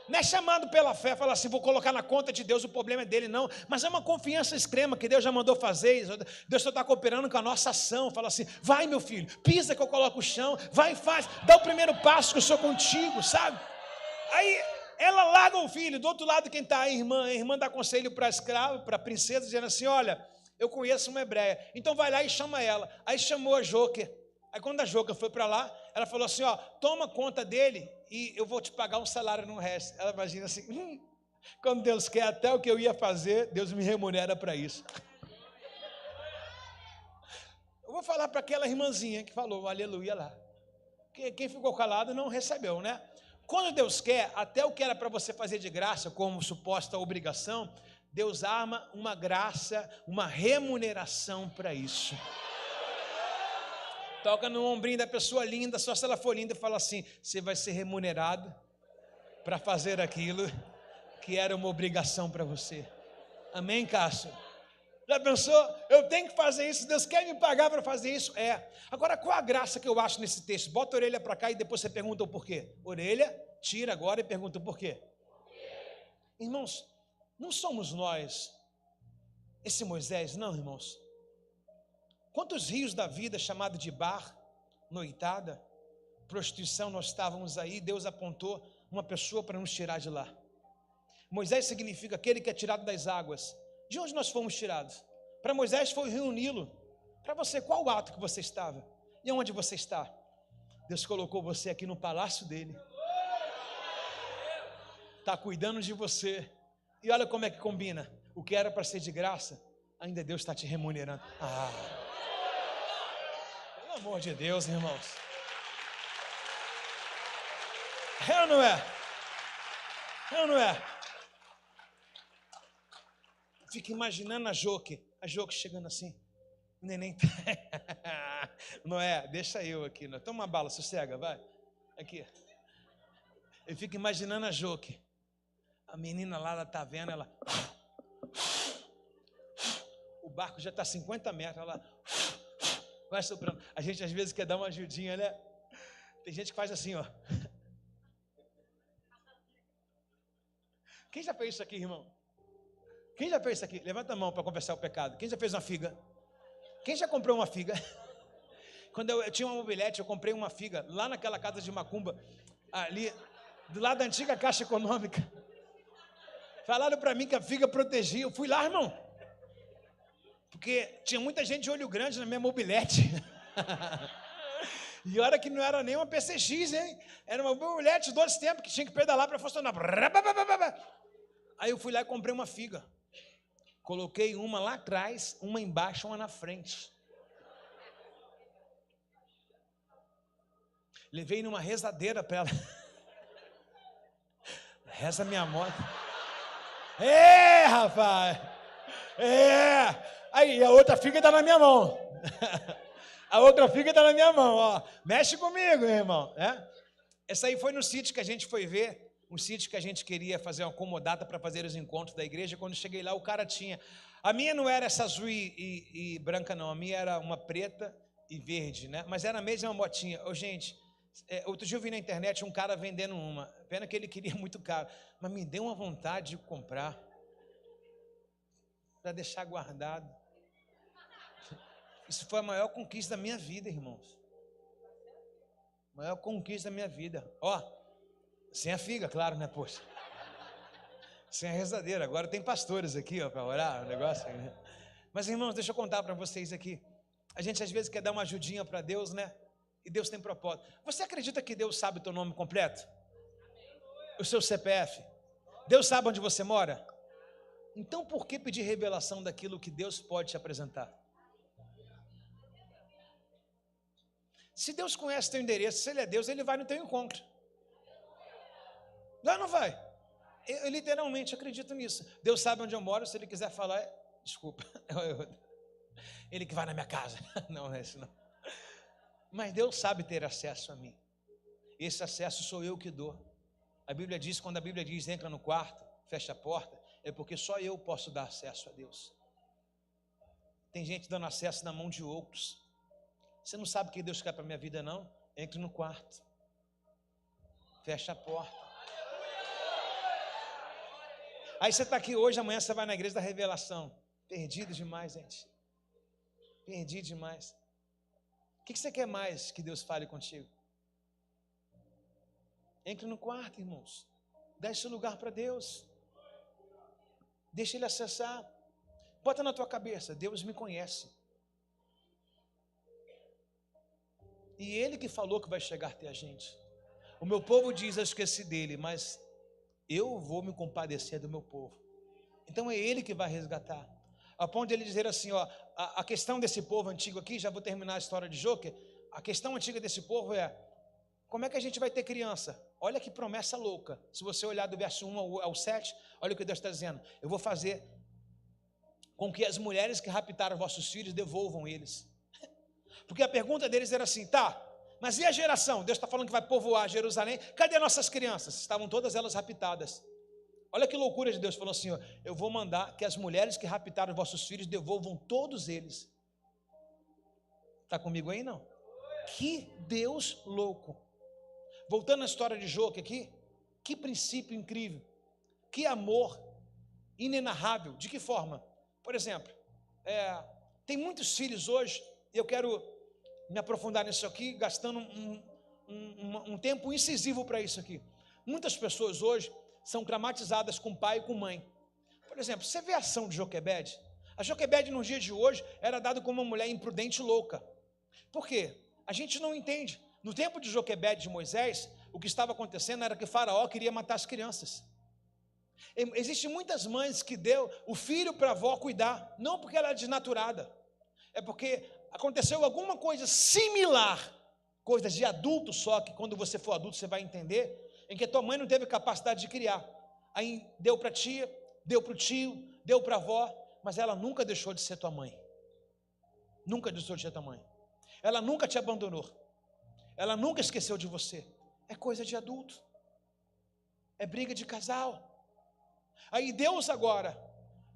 Não é chamado pela fé, falar assim: vou colocar na conta de Deus, o problema é dele, não. Mas é uma confiança extrema que Deus já mandou fazer. Deus só está cooperando com a nossa ação. Fala assim: vai, meu filho, pisa que eu coloco o chão, vai e faz, dá o primeiro passo que eu sou contigo, sabe? Aí ela larga o filho. Do outro lado, quem está? A irmã dá conselho para a escrava, para a princesa, dizendo assim: olha, eu conheço uma hebreia, então vai lá e chama ela. Aí chamou a Joque. Aí quando a Joca foi para lá, ela falou assim: ó, toma conta dele e eu vou te pagar um salário no resto. Ela imagina assim: quando Deus quer, até o que eu ia fazer, Deus me remunera para isso. Eu vou falar para aquela irmãzinha que falou aleluia lá. Quem ficou calado não recebeu, né? Quando Deus quer, até o que era para você fazer de graça, como suposta obrigação, Deus arma uma graça, uma remuneração para isso. Toca no ombrinho da pessoa linda, só se ela for linda, e fala assim: você vai ser remunerado para fazer aquilo que era uma obrigação para você. Amém, Cássio? Já pensou? Eu tenho que fazer isso, Deus quer me pagar para fazer isso? É. Agora, qual a graça que eu acho nesse texto? Bota a orelha para cá e depois você pergunta o porquê. Orelha, tira agora e pergunta o porquê. Irmãos, não somos nós esse Moisés, não, irmãos. Quantos rios da vida, chamado de bar, noitada, prostituição, nós estávamos aí, Deus apontou uma pessoa para nos tirar de lá. Moisés significa aquele que é tirado das águas. De onde nós fomos tirados? Para Moisés foi o rio Nilo. Para você, qual o ato que você estava? E onde você está? Deus colocou você aqui no palácio dele. Está cuidando de você. E olha como é que combina. O que era para ser de graça, ainda Deus está te remunerando. Pelo amor de Deus, irmãos. É ou não é? É ou não é? Fica imaginando a Joque chegando assim. O neném não é? Deixa eu aqui. Não. Toma uma bala, sossega, vai. Aqui. Eu fico imaginando a Joque. A menina lá, ela está vendo, ela... O barco já está a 50 metros, ela vai soprando. A gente às vezes quer dar uma ajudinha, né? Tem gente que faz assim, ó. Quem já fez isso aqui, irmão? Quem já fez isso aqui? Levanta a mão para confessar o pecado. Quem já fez uma figa? Quem já comprou uma figa? Quando eu tinha uma mobilete, eu comprei uma figa lá naquela casa de macumba, ali, do lado da antiga Caixa Econômica. Falaram para mim que a figa protegia. Eu fui lá, irmão. Porque tinha muita gente de olho grande na minha mobilete. E olha que não era nem uma PCX, hein? Era uma mobilete de 12 tempos que tinha que pedalar para funcionar. Aí eu fui lá e comprei uma figa. Coloquei uma lá atrás, uma embaixo, uma na frente. Levei numa rezadeira para ela. Reza minha moto. É, rapaz! É! Aí, a outra figa está na minha mão. A outra figa está na minha mão, ó. Mexe comigo, meu irmão. Essa aí foi no sítio que a gente foi ver. Um sítio que a gente queria fazer uma comodata para fazer os encontros da igreja. Quando cheguei lá, o cara tinha... A minha não era essa azul e branca, não. A minha era uma preta e verde, né? Mas era a mesma motinha. Ô, gente, outro dia eu vi na internet um cara vendendo uma. Pena que ele queria muito caro. Mas me deu uma vontade de comprar. Para deixar guardado. Isso foi a maior conquista da minha vida, irmãos. Maior conquista da minha vida. Ó, sem a figa, claro, né, poxa? Sem a rezadeira. Agora tem pastores aqui, ó, para orar, o negócio. Né? Mas, irmãos, deixa eu contar para vocês aqui. A gente às vezes quer dar uma ajudinha para Deus, né? E Deus tem propósito. Você acredita que Deus sabe o teu nome completo? O seu CPF? Deus sabe onde você mora? Então, por que pedir revelação daquilo que Deus pode te apresentar? Se Deus conhece teu endereço, se Ele é Deus, Ele vai no teu encontro. Não vai. Eu literalmente acredito nisso. Deus sabe onde eu moro, se Ele quiser falar, desculpa, Ele que vai na minha casa. Não é isso não. Mas Deus sabe ter acesso a mim. Esse acesso sou eu que dou. A Bíblia diz, quando a Bíblia diz, entra no quarto, fecha a porta, é porque só eu posso dar acesso a Deus. Tem gente dando acesso na mão de outros. Você não sabe o que Deus quer para a minha vida, não? Entre no quarto. Fecha a porta. Aí você está aqui hoje, amanhã você vai na igreja da revelação. Perdido demais, gente. Perdido demais. O que você quer mais que Deus fale contigo? Entre no quarto, irmãos. Dá esse lugar para Deus. Deixa Ele acessar. Bota na tua cabeça, Deus me conhece. E Ele que falou que vai chegar até a gente. O meu povo diz, eu esqueci dele, mas eu vou me compadecer do meu povo. Então é Ele que vai resgatar. A ponto de Ele dizer assim, ó, a questão desse povo antigo aqui, já vou terminar a história de Joker. A questão antiga desse povo é, como é que a gente vai ter criança? Olha que promessa louca. Se você olhar do verso 1 ao 7, olha o que Deus está dizendo. Eu vou fazer com que as mulheres que raptaram vossos filhos devolvam eles. Porque a pergunta deles era assim, tá, mas e a geração? Deus está falando que vai povoar Jerusalém. Cadê nossas crianças? Estavam todas elas raptadas. Olha que loucura de Deus. Falou assim, ó, eu vou mandar que as mulheres que raptaram vossos filhos devolvam todos eles. Está comigo aí, não? Que Deus louco. Voltando à história de Joque aqui, que princípio incrível. Que amor inenarrável. De que forma? Por exemplo, tem muitos filhos hoje, e eu quero me aprofundar nisso aqui, gastando um tempo incisivo para isso aqui. Muitas pessoas hoje são traumatizadas com pai e com mãe. Por exemplo, você vê a ação de Joquebede? A Joquebede, nos dias de hoje, era dada como uma mulher imprudente e louca. Por quê? A gente não entende. No tempo de Joquebede de Moisés, o que estava acontecendo era que Faraó queria matar as crianças. Existem muitas mães que deu o filho para a avó cuidar, não porque ela é desnaturada, é porque aconteceu alguma coisa similar, coisas de adulto só, que quando você for adulto você vai entender, em que a tua mãe não teve capacidade de criar. Aí deu para a tia, deu para o tio, deu para a avó, mas ela nunca deixou de ser tua mãe. Nunca deixou de ser tua mãe. Ela nunca te abandonou. Ela nunca esqueceu de você. É coisa de adulto. É briga de casal. Aí Deus agora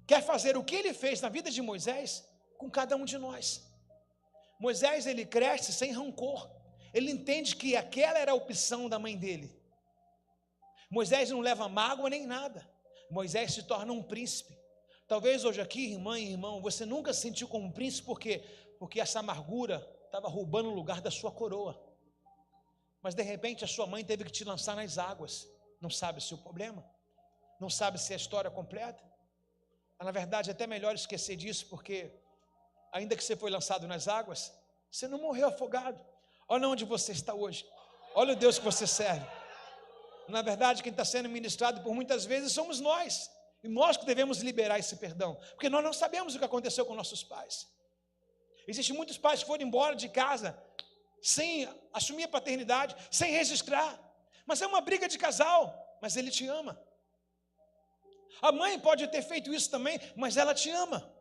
quer fazer o que Ele fez na vida de Moisés com cada um de nós. Moisés, ele cresce sem rancor. Ele entende que aquela era a opção da mãe dele. Moisés não leva mágoa nem nada. Moisés se torna um príncipe. Talvez hoje aqui, irmã e irmão, você nunca se sentiu como um príncipe porque essa amargura estava roubando o lugar da sua coroa. Mas de repente a sua mãe teve que te lançar nas águas. Não sabe se o problema? Não sabe se é a história completa? Na verdade é até melhor esquecer disso, porque ainda que você foi lançado nas águas, você não morreu afogado. Olha onde você está hoje. Olha o Deus que você serve. Na verdade, quem está sendo ministrado por muitas vezes somos nós. E nós que devemos liberar esse perdão. Porque nós não sabemos o que aconteceu com nossos pais. Existem muitos pais que foram embora de casa sem assumir a paternidade, sem registrar. Mas é uma briga de casal, mas ele te ama. A mãe pode ter feito isso também, mas ela te ama.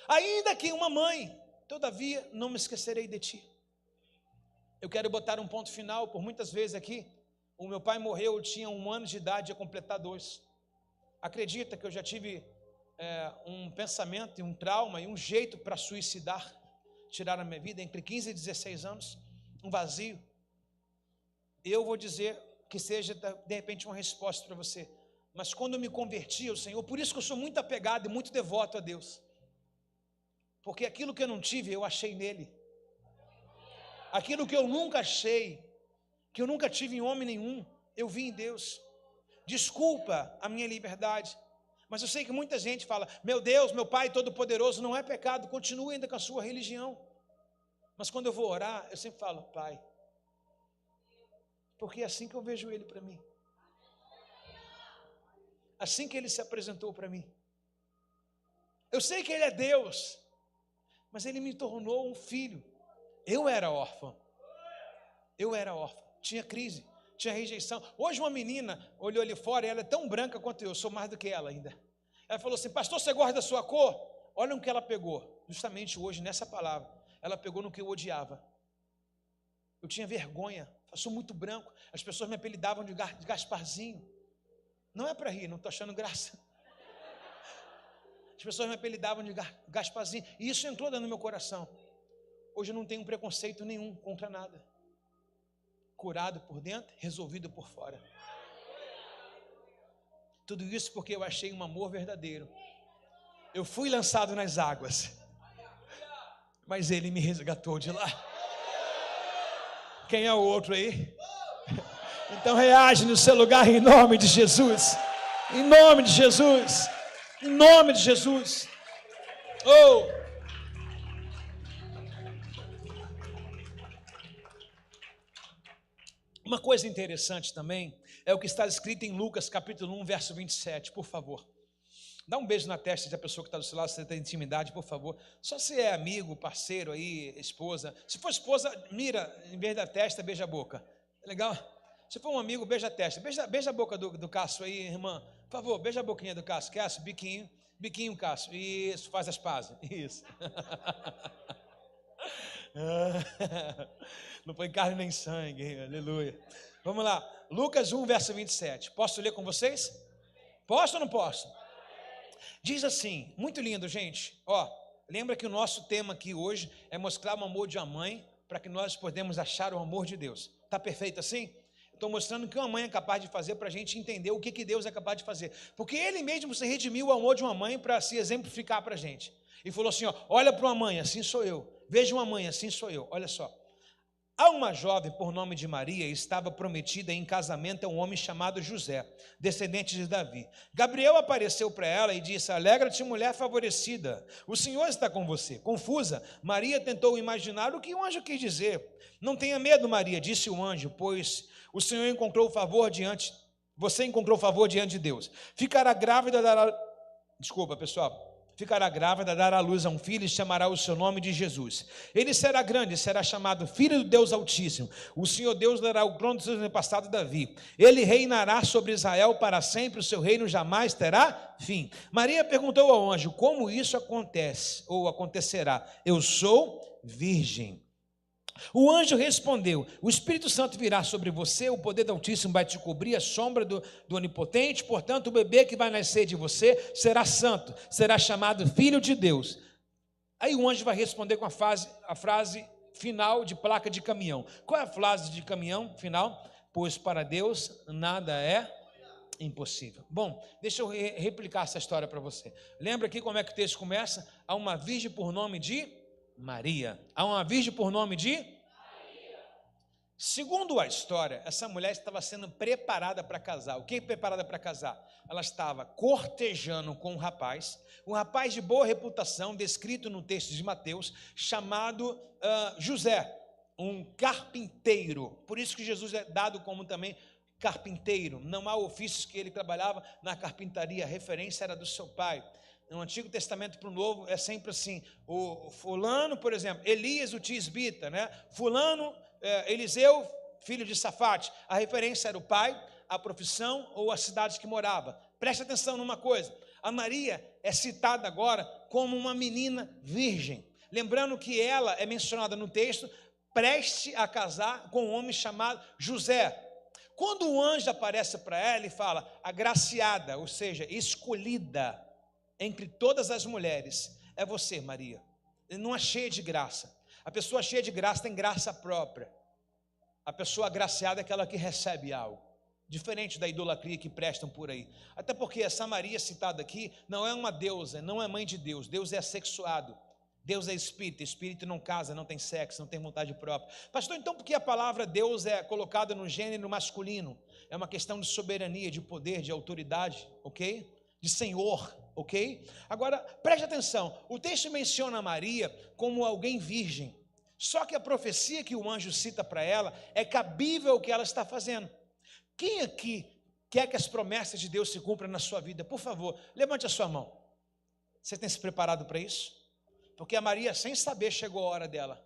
Ainda que uma mãe todavia não me esquecerei de ti. Eu quero botar um ponto final, por muitas vezes aqui, o meu pai morreu, eu tinha 1 ano de idade, ia completar 2. Acredita que eu já tive um pensamento e um trauma e um jeito para suicidar, tirar a minha vida, entre 15 e 16 anos, um vazio. Eu vou dizer que seja, de repente, uma resposta para você. Mas quando eu me converti ao Senhor, por isso que eu sou muito apegado e muito devoto a Deus. Porque aquilo que eu não tive, eu achei nele. Aquilo que eu nunca achei, que eu nunca tive em homem nenhum, eu vi em Deus. Desculpa a minha liberdade, mas eu sei que muita gente fala, meu Deus, meu Pai Todo-Poderoso, não é pecado, continue ainda com a sua religião. Mas quando eu vou orar, eu sempre falo, Pai, porque é assim que eu vejo Ele para mim. Assim que Ele se apresentou para mim. Eu sei que Ele é Deus, mas Ele me tornou um filho. Eu era órfão, tinha crise, tinha rejeição. Hoje uma menina olhou ali fora, e ela é tão branca quanto eu, sou mais do que ela ainda. Ela falou assim, pastor, você gosta da sua cor? Olha o que ela pegou, justamente hoje nessa palavra, ela pegou no que eu odiava. Eu tinha vergonha, eu sou muito branco, as pessoas me apelidavam de Gasparzinho. Não é para rir, não estou achando graça. As pessoas me apelidavam de Gasparzinho, e isso entrou dentro do meu coração. Hoje eu não tenho preconceito nenhum contra nada. Curado por dentro, resolvido por fora. Tudo isso porque eu achei um amor verdadeiro. Eu fui lançado nas águas, mas Ele me resgatou de lá. Quem é o outro aí? Então reage no seu lugar em nome de Jesus. Em nome de Jesus. Em nome de Jesus. Oh! Uma coisa interessante também é o que está escrito em Lucas capítulo 1, verso 27, por favor. Dá um beijo na testa da pessoa que está do seu lado, se você tem intimidade, por favor. Só se é amigo, parceiro aí, esposa. Se for esposa, mira, em vez da testa, beija a boca. Legal? Se for um amigo, beija a testa. Beija a boca do Cássio aí, irmã. Por favor, beija a boquinha do Cássio. Cássio, biquinho, Cássio. Isso, faz as pazes. Isso. Não foi carne nem sangue, aleluia. Vamos lá, Lucas 1, verso 27. Posso ler com vocês? Posso ou não posso? Diz assim, muito lindo, gente. Lembra que o nosso tema aqui hoje é mostrar o amor de uma mãe para que nós podemos achar o amor de Deus. Está perfeito assim? Estou mostrando o que uma mãe é capaz de fazer para a gente entender o que Deus é capaz de fazer. Porque Ele mesmo se redimiu o amor de uma mãe para se exemplificar para a gente. E falou assim, olha para uma mãe, assim sou eu. Veja uma mãe, assim sou eu. Olha só. Há uma jovem por nome de Maria, estava prometida em casamento a um homem chamado José, descendente de Davi. Gabriel apareceu para ela e disse, alegra-te, mulher favorecida, o Senhor está com você. Confusa, Maria tentou imaginar o que o anjo quis dizer. Não tenha medo, Maria, disse o anjo, pois o Senhor encontrou favor diante, você encontrou favor diante de Deus. Ficará grávida, dará à luz a um filho e chamará o seu nome de Jesus. Ele será grande, será chamado Filho do Deus Altíssimo. O Senhor Deus dará o trono do seu antepassado Davi. Ele reinará sobre Israel para sempre, o seu reino jamais terá fim. Maria perguntou ao anjo, como isso acontece ou acontecerá? Eu sou virgem. O anjo respondeu, o Espírito Santo virá sobre você, o poder do Altíssimo vai te cobrir, a sombra do Onipotente, portanto o bebê que vai nascer de você será santo, será chamado Filho de Deus. Aí o anjo vai responder com a frase final de placa de caminhão. Qual é a frase de caminhão final? Pois para Deus nada é impossível. Bom, deixa eu replicar essa história para você. Lembra aqui como é que o texto começa? Há uma virgem por nome de Maria. Há uma virgem por nome de Maria. Segundo a história, essa mulher estava sendo preparada para casar. O que é preparada para casar? Ela estava cortejando com um rapaz de boa reputação, descrito no texto de Mateus, chamado José, um carpinteiro. Por isso que Jesus é dado como também carpinteiro. Não há ofícios que ele trabalhava na carpintaria, a referência era do seu pai. No Antigo Testamento para o Novo é sempre assim, o fulano, por exemplo, Elias o tisbita, né? Fulano, Eliseu, filho de Safate, a referência era o pai, a profissão ou a cidade que morava. Preste atenção numa coisa, a Maria é citada agora como uma menina virgem. Lembrando que ela é mencionada no texto, preste a casar com um homem chamado José. Quando o anjo aparece para ela, ele fala, agraciada, ou seja, escolhida entre todas as mulheres, é você, Maria. Não é cheia de graça. A pessoa cheia de graça tem graça própria. A pessoa agraciada é aquela que recebe algo, diferente da idolatria que prestam por aí. Até porque essa Maria citada aqui não é uma deusa, não é mãe de Deus. Deus é assexuado. Deus é espírito, espírito não casa, não tem sexo, não tem vontade própria. Pastor, então por que a palavra Deus é colocada no gênero masculino? É uma questão de soberania, de poder, de autoridade, ok? De senhor, ok? Agora, preste atenção, o texto menciona Maria como alguém virgem, só que a profecia que o anjo cita para ela é cabível ao que ela está fazendo. Quem aqui quer que as promessas de Deus se cumpram na sua vida? Por favor, levante a sua mão. Você tem se preparado para isso? Porque a Maria, sem saber, chegou a hora dela.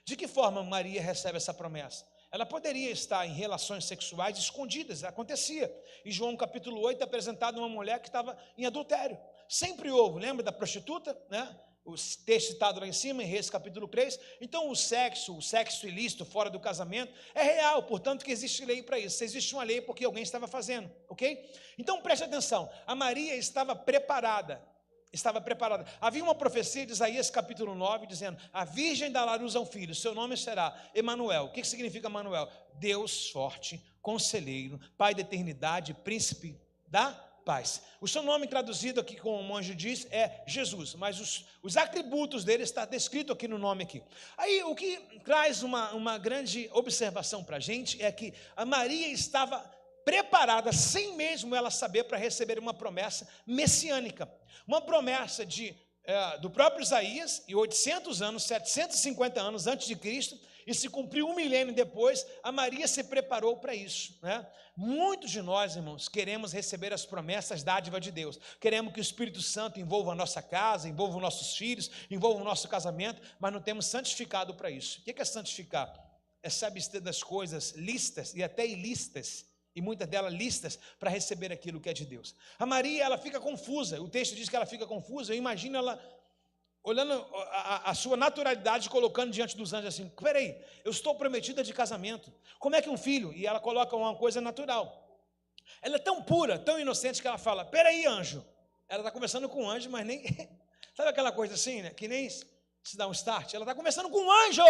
De que forma Maria recebe essa promessa? Ela poderia estar em relações sexuais escondidas, acontecia. Em João capítulo 8 é apresentado uma mulher que estava em adultério. Sempre houve, lembra da prostituta, né? O texto citado lá em cima, em Reis capítulo 3. Então o sexo ilícito fora do casamento é real, portanto que existe lei para isso. Existe uma lei porque alguém estava fazendo, ok? Então preste atenção, a Maria estava preparada. Havia uma profecia de Isaías capítulo 9, dizendo, a virgem dará à luz a um filho, seu nome será Emanuel. O que significa Emanuel? Deus forte, conselheiro, pai da eternidade, príncipe da paz. O seu nome traduzido aqui, como o anjo diz, é Jesus, mas os atributos dele está descrito aqui no nome aqui. Aí o que traz uma grande observação para a gente é que a Maria estava preparada, sem mesmo ela saber, para receber uma promessa messiânica. Uma promessa do próprio Isaías, e 800 anos, 750 anos antes de Cristo, e se cumpriu 1 milênio depois, a Maria se preparou para isso, né? Muitos de nós, irmãos, queremos receber as promessas dádiva de Deus. Queremos que o Espírito Santo envolva a nossa casa, envolva os nossos filhos, envolva o nosso casamento, mas não temos santificado para isso. O que é santificar? É se abster das coisas lícitas e até ilícitas, e muitas delas listas, para receber aquilo que é de Deus. A Maria, ela fica confusa, o texto diz que ela fica confusa, eu imagino ela olhando a sua naturalidade, colocando diante dos anjos assim, peraí, eu estou prometida de casamento, como é que um filho? E ela coloca uma coisa natural, ela é tão pura, tão inocente, que ela fala, peraí anjo, ela está conversando com um anjo, mas nem, sabe aquela coisa assim, né? Que nem se dá um start, ela está conversando com um anjo,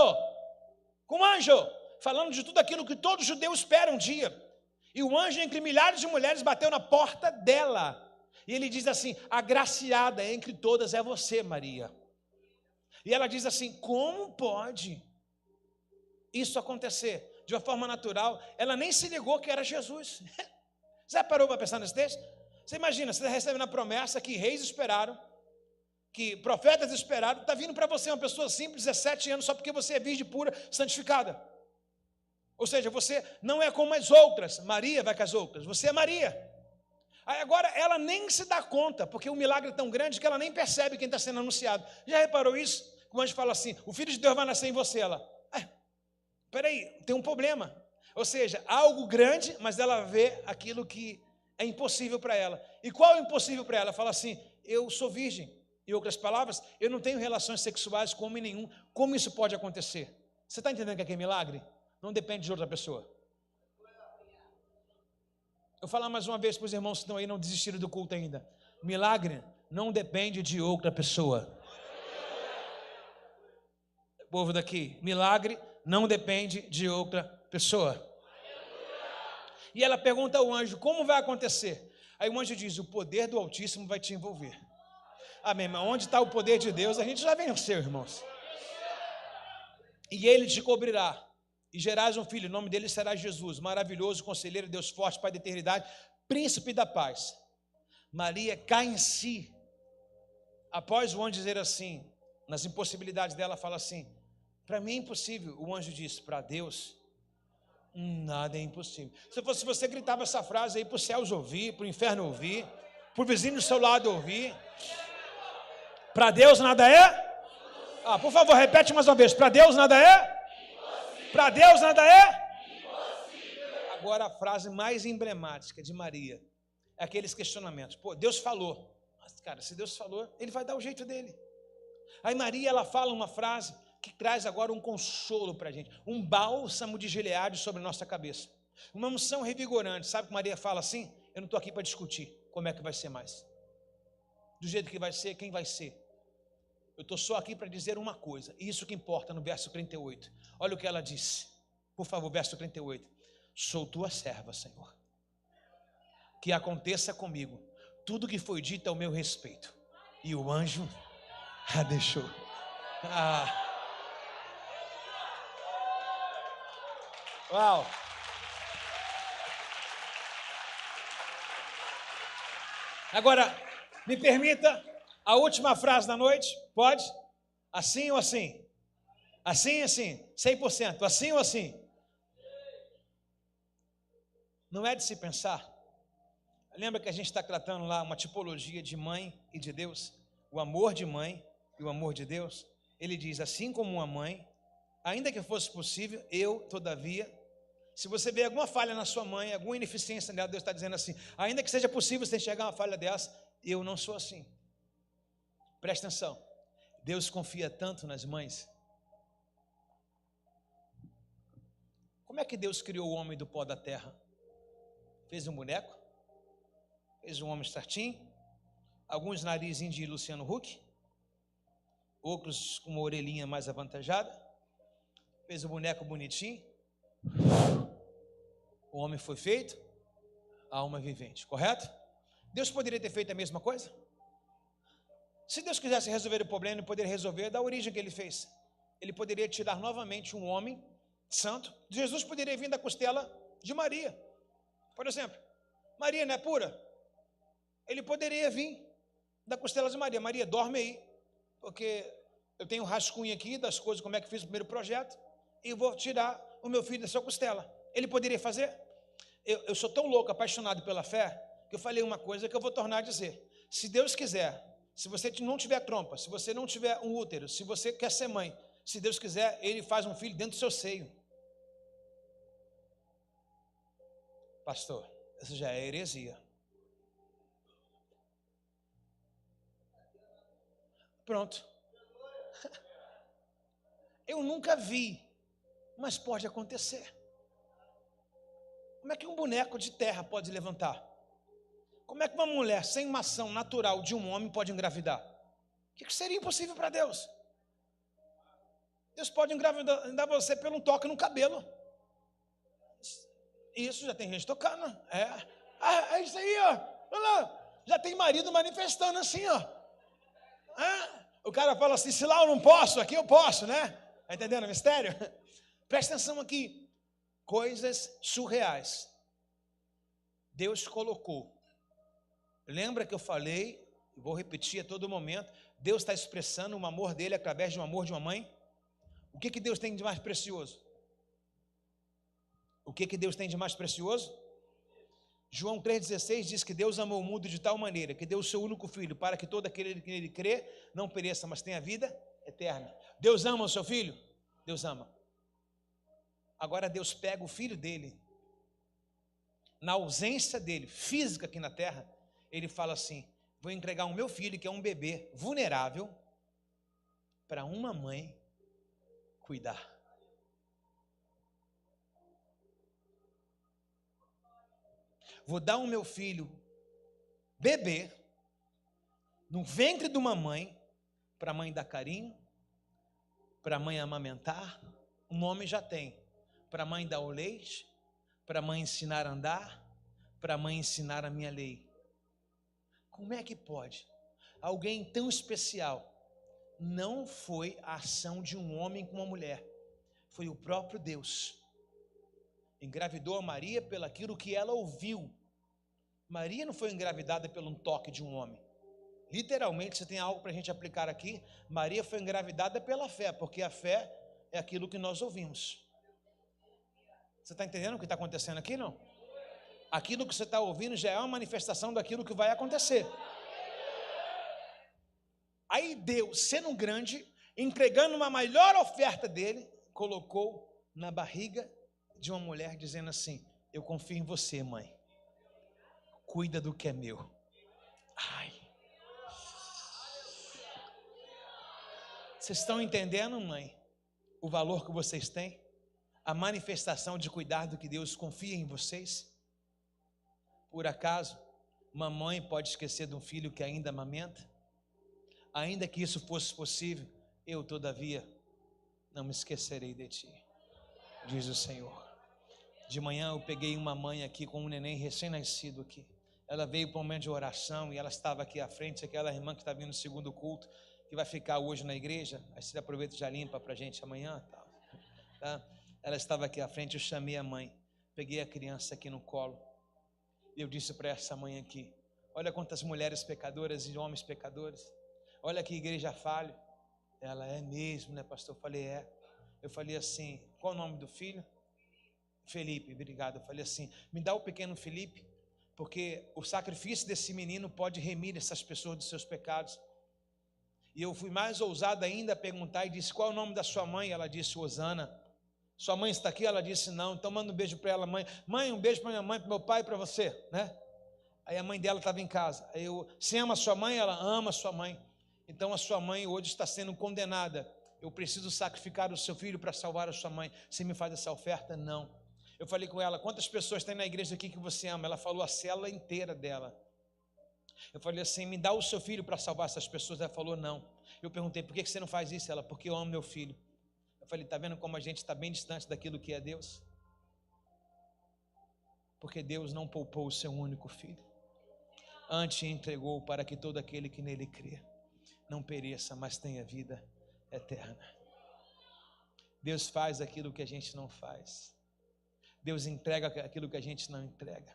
falando de tudo aquilo que todo judeu espera um dia. E o anjo, entre milhares de mulheres, bateu na porta dela. E ele diz assim, agraciada entre todas é você, Maria. E ela diz assim, como pode isso acontecer? De uma forma natural, ela nem se ligou que era Jesus. Você parou para pensar nesse texto? Você imagina, você está recebendo a promessa que reis esperaram, que profetas esperaram, está vindo para você uma pessoa simples, 17 anos, só porque você é virgem pura, santificada. Ou seja, você não é como as outras, Maria vai com as outras, você é Maria. Aí agora ela nem se dá conta, porque o milagre é tão grande que ela nem percebe quem está sendo anunciado. Já reparou isso? O anjo fala assim, o Filho de Deus vai nascer em você. Ela, peraí, tem um problema. Ou seja, algo grande, mas ela vê aquilo que é impossível para ela. E qual é o impossível para ela? Ela fala assim, eu sou virgem. Em outras palavras, eu não tenho relações sexuais com homem nenhum. Como isso pode acontecer? Você está entendendo que aqui é milagre? Não depende de outra pessoa. Eu vou falar mais uma vez para os irmãos que estão aí, não desistiram do culto ainda. Milagre não depende de outra pessoa. O povo daqui, milagre não depende de outra pessoa. E ela pergunta ao anjo, como vai acontecer? Aí o anjo diz, o poder do Altíssimo vai te envolver. Amém, mas onde está o poder de Deus? A gente já venceu, irmãos. E ele te cobrirá. E gerás um filho, o nome dele será Jesus, maravilhoso, conselheiro, Deus forte, Pai da eternidade, príncipe da paz. Maria cai em si. Após o anjo dizer assim, nas impossibilidades dela, fala assim, para mim é impossível. O anjo diz, para Deus, nada é impossível. Se fosse você, gritava essa frase aí para os céus ouvir, para o inferno ouvir, para o vizinho do seu lado ouvir. Para Deus nada é? Por favor, repete mais uma vez, para Deus nada é? Para Deus nada é? Impossível. Agora a frase mais emblemática de Maria é aqueles questionamentos. Pô, Deus falou. Mas, cara, se Deus falou, Ele vai dar o jeito dele. Aí Maria, ela fala uma frase que traz agora um consolo para a gente, um bálsamo de Gileade sobre a nossa cabeça, uma unção revigorante. Sabe que Maria fala assim? Eu não estou aqui para discutir como é que vai ser mais, do jeito que vai ser, quem vai ser. Eu estou só aqui para dizer uma coisa, e isso que importa no verso 38. Olha o que ela disse, por favor, verso 38. Sou tua serva, Senhor, que aconteça comigo tudo que foi dito ao meu respeito. E o anjo a deixou. Uau! Agora, me permita a última frase da noite, pode? Assim ou assim? Assim, assim, 100%, assim ou assim? Não é de se pensar. Lembra que a gente está tratando lá uma tipologia de mãe e de Deus? O amor de mãe e o amor de Deus. Ele diz, assim como uma mãe, ainda que fosse possível, eu, todavia, se você vê alguma falha na sua mãe, alguma ineficiência nela, Deus está dizendo assim, ainda que seja possível você enxergar uma falha dessa, eu não sou assim. Presta atenção, Deus confia tanto nas mães. Como é que Deus criou o homem do pó da terra? Fez um boneco? Fez um homem certinho? Alguns narizinhos de Luciano Huck? Outros com uma orelhinha mais avantajada? Fez o boneco bonitinho? O homem foi feito, a alma vivente, correto? Deus poderia ter feito a mesma coisa? Se Deus quisesse resolver o problema, ele poderia resolver da origem que ele fez. Ele poderia tirar novamente um homem santo. Jesus poderia vir da costela de Maria. Por exemplo, Maria não é pura? Ele poderia vir da costela de Maria. Maria, dorme aí, porque eu tenho um rascunho aqui das coisas, como é que fiz o primeiro projeto, e vou tirar o meu filho da sua costela. Ele poderia fazer? Eu sou tão louco, apaixonado pela fé, que eu falei uma coisa que eu vou tornar a dizer. Se Deus quiser, se você não tiver trompa, se você não tiver um útero, se você quer ser mãe, se Deus quiser, Ele faz um filho dentro do seu seio. Pastor, isso já é heresia. Pronto. Eu nunca vi, mas pode acontecer. Como é que um boneco de terra pode levantar? Como é que uma mulher sem uma ação natural de um homem pode engravidar? O que seria impossível para Deus? Deus pode engravidar você pelo toque no cabelo. Isso, já tem gente tocando. É isso aí, ó. Olha lá. Já tem marido manifestando assim, ó. O cara fala assim, se lá eu não posso, aqui eu posso, né? Está entendendo o mistério? Presta atenção aqui. Coisas surreais. Deus colocou. Lembra que eu falei, vou repetir a todo momento, Deus está expressando o amor dele através de um amor de uma mãe? O que Deus tem de mais precioso? O que Deus tem de mais precioso? João 3,16 diz que Deus amou o mundo de tal maneira que deu o seu único filho para que todo aquele que nele crê não pereça, mas tenha vida eterna. Deus ama o seu filho? Deus ama. Agora Deus pega o filho dele, na ausência dele, física aqui na terra, ele fala assim, vou entregar o meu filho, que é um bebê vulnerável, para uma mãe cuidar. Vou dar o meu filho, bebê, no ventre de uma mãe, para a mãe dar carinho, para a mãe amamentar. Um homem já tem, para a mãe dar o leite, para a mãe ensinar a andar, para a mãe ensinar a minha lei. Como é que pode? Alguém tão especial. Não foi a ação de um homem com uma mulher, foi o próprio Deus. Engravidou a Maria pelaquilo que ela ouviu. Maria não foi engravidada pelo toque de um homem. Literalmente, se tem algo para a gente aplicar aqui, Maria foi engravidada pela fé, porque a fé é aquilo que nós ouvimos. Você está entendendo o que está acontecendo aqui, não? Aquilo que você está ouvindo já é uma manifestação daquilo que vai acontecer. Aí Deus, sendo grande, entregando uma melhor oferta dele, colocou na barriga de uma mulher, dizendo assim, eu confio em você, mãe. Cuida do que é meu. Ai. Vocês estão entendendo, mãe, o valor que vocês têm? A manifestação de cuidado que Deus confia em vocês? Por acaso, uma mãe pode esquecer de um filho que ainda amamenta? Ainda que isso fosse possível, eu, todavia, não me esquecerei de ti, diz o Senhor. De manhã eu peguei uma mãe aqui com um neném recém-nascido aqui. Ela veio para um momento de oração e ela estava aqui à frente, aquela irmã que está vindo no segundo culto, que vai ficar hoje na igreja. Aí você aproveita e já limpa para a gente amanhã, tá? Ela estava aqui à frente, eu chamei a mãe, peguei a criança aqui no colo. E eu disse para essa mãe aqui: olha quantas mulheres pecadoras e homens pecadores. Olha que igreja falha. Ela: é mesmo, né, pastor? Eu falei: é. Eu falei assim: qual o nome do filho? Felipe, obrigado. Eu falei assim: me dá o pequeno Felipe, porque o sacrifício desse menino pode remir essas pessoas dos seus pecados. E eu fui mais ousado ainda a perguntar e disse: qual é o nome da sua mãe? Ela disse: Osana. Sua mãe está aqui? Ela disse: não. Então manda um beijo para ela, mãe. Mãe, um beijo para minha mãe, para meu pai e para você, né? Aí a mãe dela estava em casa. Aí você ama a sua mãe? Ela ama a sua mãe. Então a sua mãe hoje está sendo condenada. Eu preciso sacrificar o seu filho para salvar a sua mãe. Você me faz essa oferta? Não. Eu falei com ela: quantas pessoas tem na igreja aqui que você ama? Ela falou a célula inteira dela. Eu falei assim: me dá o seu filho para salvar essas pessoas. Ela falou: não. Eu perguntei: por que você não faz isso? Ela: porque eu amo meu filho. Eu falei: está vendo como a gente está bem distante daquilo que é Deus? Porque Deus não poupou o seu único filho, antes entregou para que todo aquele que nele crê não pereça, mas tenha vida eterna. Deus faz aquilo que a gente não faz. Deus entrega aquilo que a gente não entrega.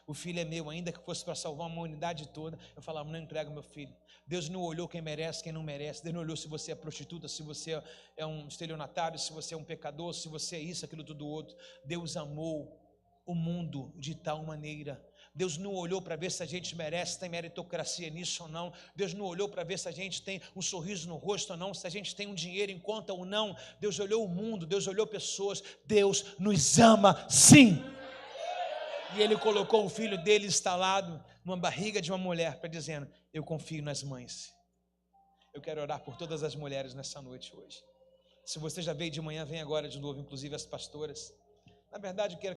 O filho é meu, ainda que fosse para salvar uma humanidade toda, eu falava: não entrego meu filho. Deus não olhou quem merece, quem não merece. Deus não olhou se você é prostituta, se você é um estelionatário, se você é um pecador, se você é isso, aquilo, tudo outro. Deus amou o mundo de tal maneira. Deus não olhou para ver se a gente merece, tem meritocracia nisso ou não. Deus não olhou para ver se a gente tem um sorriso no rosto ou não, se a gente tem um dinheiro em conta ou não. Deus olhou o mundo, Deus olhou pessoas. Deus nos ama sim. E Ele colocou o filho dele instalado numa barriga de uma mulher, para dizendo: eu confio nas mães. Eu quero orar por todas as mulheres nessa noite hoje. Se você já veio de manhã, vem agora de novo, inclusive as pastoras. Na verdade, eu quero